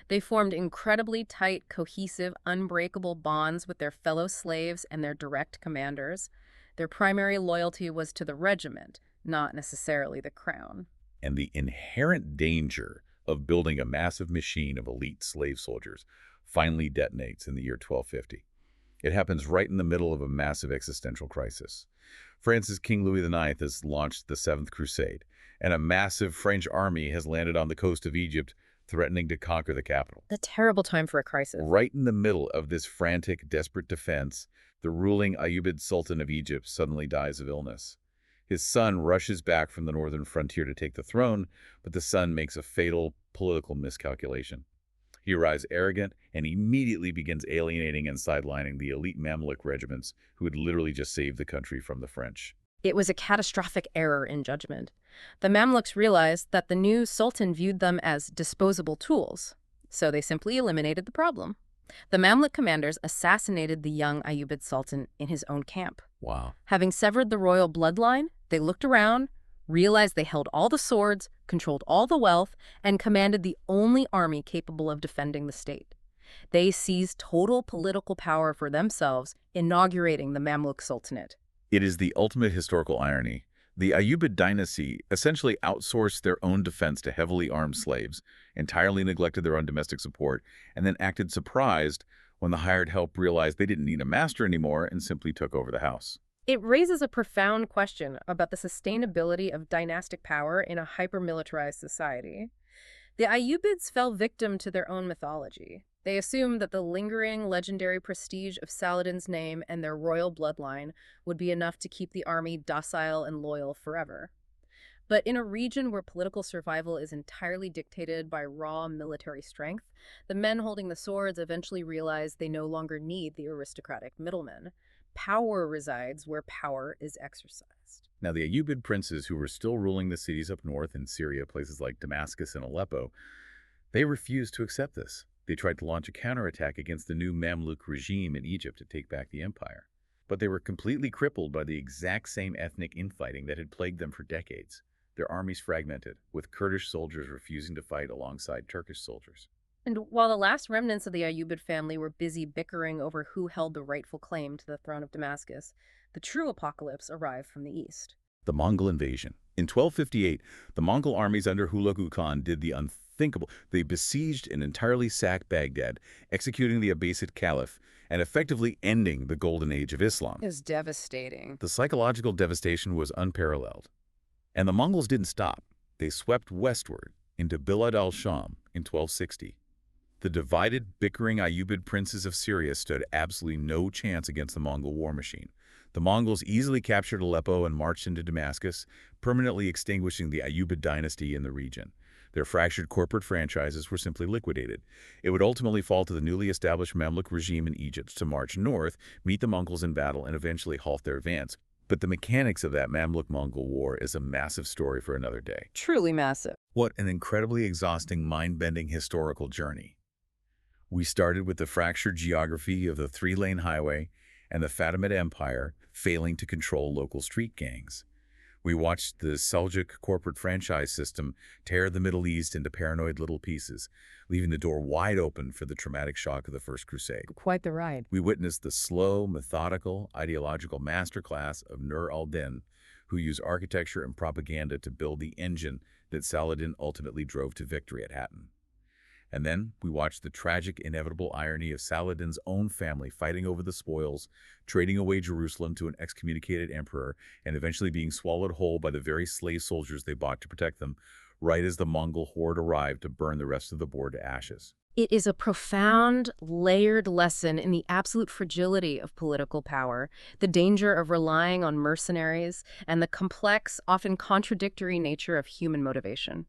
they formed incredibly tight, cohesive, unbreakable bonds with their fellow slaves and their direct commanders. Their primary loyalty was to the regiment, not necessarily the crown. And the inherent danger of building a massive machine of elite slave soldiers finally detonates in the year 1250. It happens right in the middle of a massive existential crisis. France's King Louis IX has launched the Seventh Crusade, and a massive French army has landed on the coast of Egypt, threatening to conquer the capital. A terrible time for a crisis. Right in the middle of this frantic, desperate defense, the ruling Ayyubid Sultan of Egypt suddenly dies of illness. His son rushes back from the northern frontier to take the throne, but the son makes a fatal political miscalculation. He arrives arrogant and immediately begins alienating and sidelining the elite Mamluk regiments who had literally just saved the country from the French. It was a catastrophic error in judgment. The Mamluks realized that the new Sultan viewed them as disposable tools, so they simply eliminated the problem. The Mamluk commanders assassinated the young Ayyubid Sultan in his own camp. Wow. Having severed the royal bloodline, they looked around, realized they held all the swords, controlled all the wealth, and commanded the only army capable of defending the state. They seized total political power for themselves, inaugurating the Mamluk Sultanate. It is the ultimate historical irony. The Ayyubid dynasty essentially outsourced their own defense to heavily armed slaves, entirely neglected their own domestic support, and then acted surprised when the hired help realized they didn't need a master anymore and simply took over the house. It raises a profound question about the sustainability of dynastic power in a hyper-militarized society. The Ayyubids fell victim to their own mythology. They assumed that the lingering legendary prestige of Saladin's name and their royal bloodline would be enough to keep the army docile and loyal forever. But in a region where political survival is entirely dictated by raw military strength, the men holding the swords eventually realize they no longer need the aristocratic middlemen. Power resides where power is exercised. Now, the Ayyubid princes who were still ruling the cities up north in Syria, places like Damascus and Aleppo, they refused to accept this. They tried to launch a counterattack against the new Mamluk regime in Egypt to take back the empire. But they were completely crippled by the exact same ethnic infighting that had plagued them for decades. Their armies fragmented, with Kurdish soldiers refusing to fight alongside Turkish soldiers. And while the last remnants of the Ayyubid family were busy bickering over who held the rightful claim to the throne of Damascus, the true apocalypse arrived from the east. The Mongol invasion. In 1258, the Mongol armies under Hulagu Khan did the unthinkable. They besieged and entirely sacked Baghdad, executing the Abbasid Caliph, and effectively ending the golden age of Islam. It was devastating. The psychological devastation was unparalleled. And the Mongols didn't stop. They swept westward into Bilād al-Shām in 1260. The divided, bickering Ayyubid princes of Syria stood absolutely no chance against the Mongol war machine. The Mongols easily captured Aleppo and marched into Damascus, permanently extinguishing the Ayyubid dynasty in the region. Their fractured corporate franchises were simply liquidated. It would ultimately fall to the newly established Mamluk regime in Egypt to march north, meet the Mongols in battle, and eventually halt their advance. But the mechanics of that Mamluk-Mongol war is a massive story for another day. Truly massive. What an incredibly exhausting, mind-bending historical journey. We started with the fractured geography of the three-lane highway and the Fātimid Empire failing to control local street gangs. We watched the Saljuq corporate franchise system tear the Middle East into paranoid little pieces, leaving the door wide open for the traumatic shock of the First Crusade. Quite the ride. We witnessed the slow, methodical, ideological masterclass of Nur al-Din, who used architecture and propaganda to build the engine that Saladin ultimately drove to victory at Hattin. And then we watched the tragic, inevitable irony of Saladin's own family fighting over the spoils, trading away Jerusalem to an excommunicated emperor, and eventually being swallowed whole by the very slave soldiers they bought to protect them, right as the Mongol horde arrived to burn the rest of the board to ashes. It is a profound, layered lesson in the absolute fragility of political power, the danger of relying on mercenaries, and the complex, often contradictory nature of human motivation.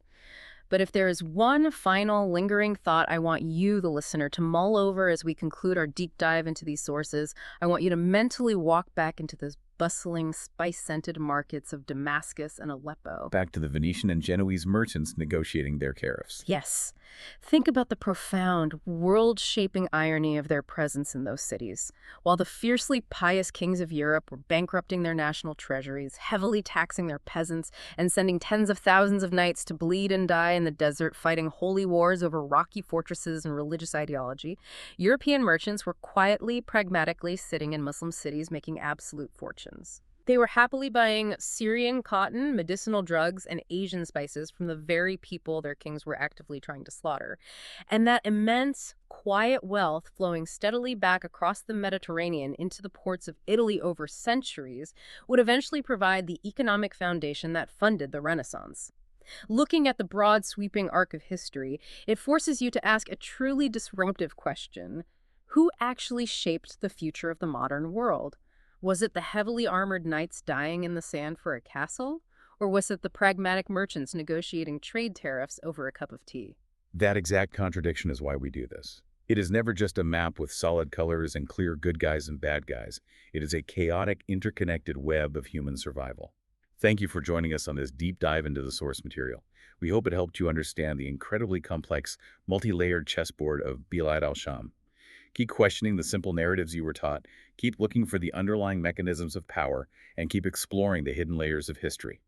But if there is one final lingering thought I want you, the listener, to mull over as we conclude our deep dive into these sources, I want you to mentally walk back into those bustling, spice-scented markets of Damascus and Aleppo. Back to the Venetian and Genoese merchants negotiating their tariffs. Yes. Think about the profound, world-shaping irony of their presence in those cities. While the fiercely pious kings of Europe were bankrupting their national treasuries, heavily taxing their peasants, and sending tens of thousands of knights to bleed and die in the desert fighting holy wars over rocky fortresses and religious ideology, European merchants were quietly, pragmatically sitting in Muslim cities making absolute fortunes. They were happily buying Syrian cotton, medicinal drugs, and Asian spices from the very people their kings were actively trying to slaughter. And that immense, quiet wealth flowing steadily back across the Mediterranean into the ports of Italy over centuries would eventually provide the economic foundation that funded the Renaissance. Looking at the broad, sweeping arc of history, it forces you to ask a truly disruptive question. Who actually shaped the future of the modern world? Was it the heavily armored knights dying in the sand for a castle? Or was it the pragmatic merchants negotiating trade tariffs over a cup of tea? That exact contradiction is why we do this. It is never just a map with solid colors and clear good guys and bad guys. It is a chaotic, interconnected web of human survival. Thank you for joining us on this deep dive into the source material. We hope it helped you understand the incredibly complex, multi-layered chessboard of Bilād al-Shām. Keep questioning the simple narratives you were taught, keep looking for the underlying mechanisms of power, and keep exploring the hidden layers of history.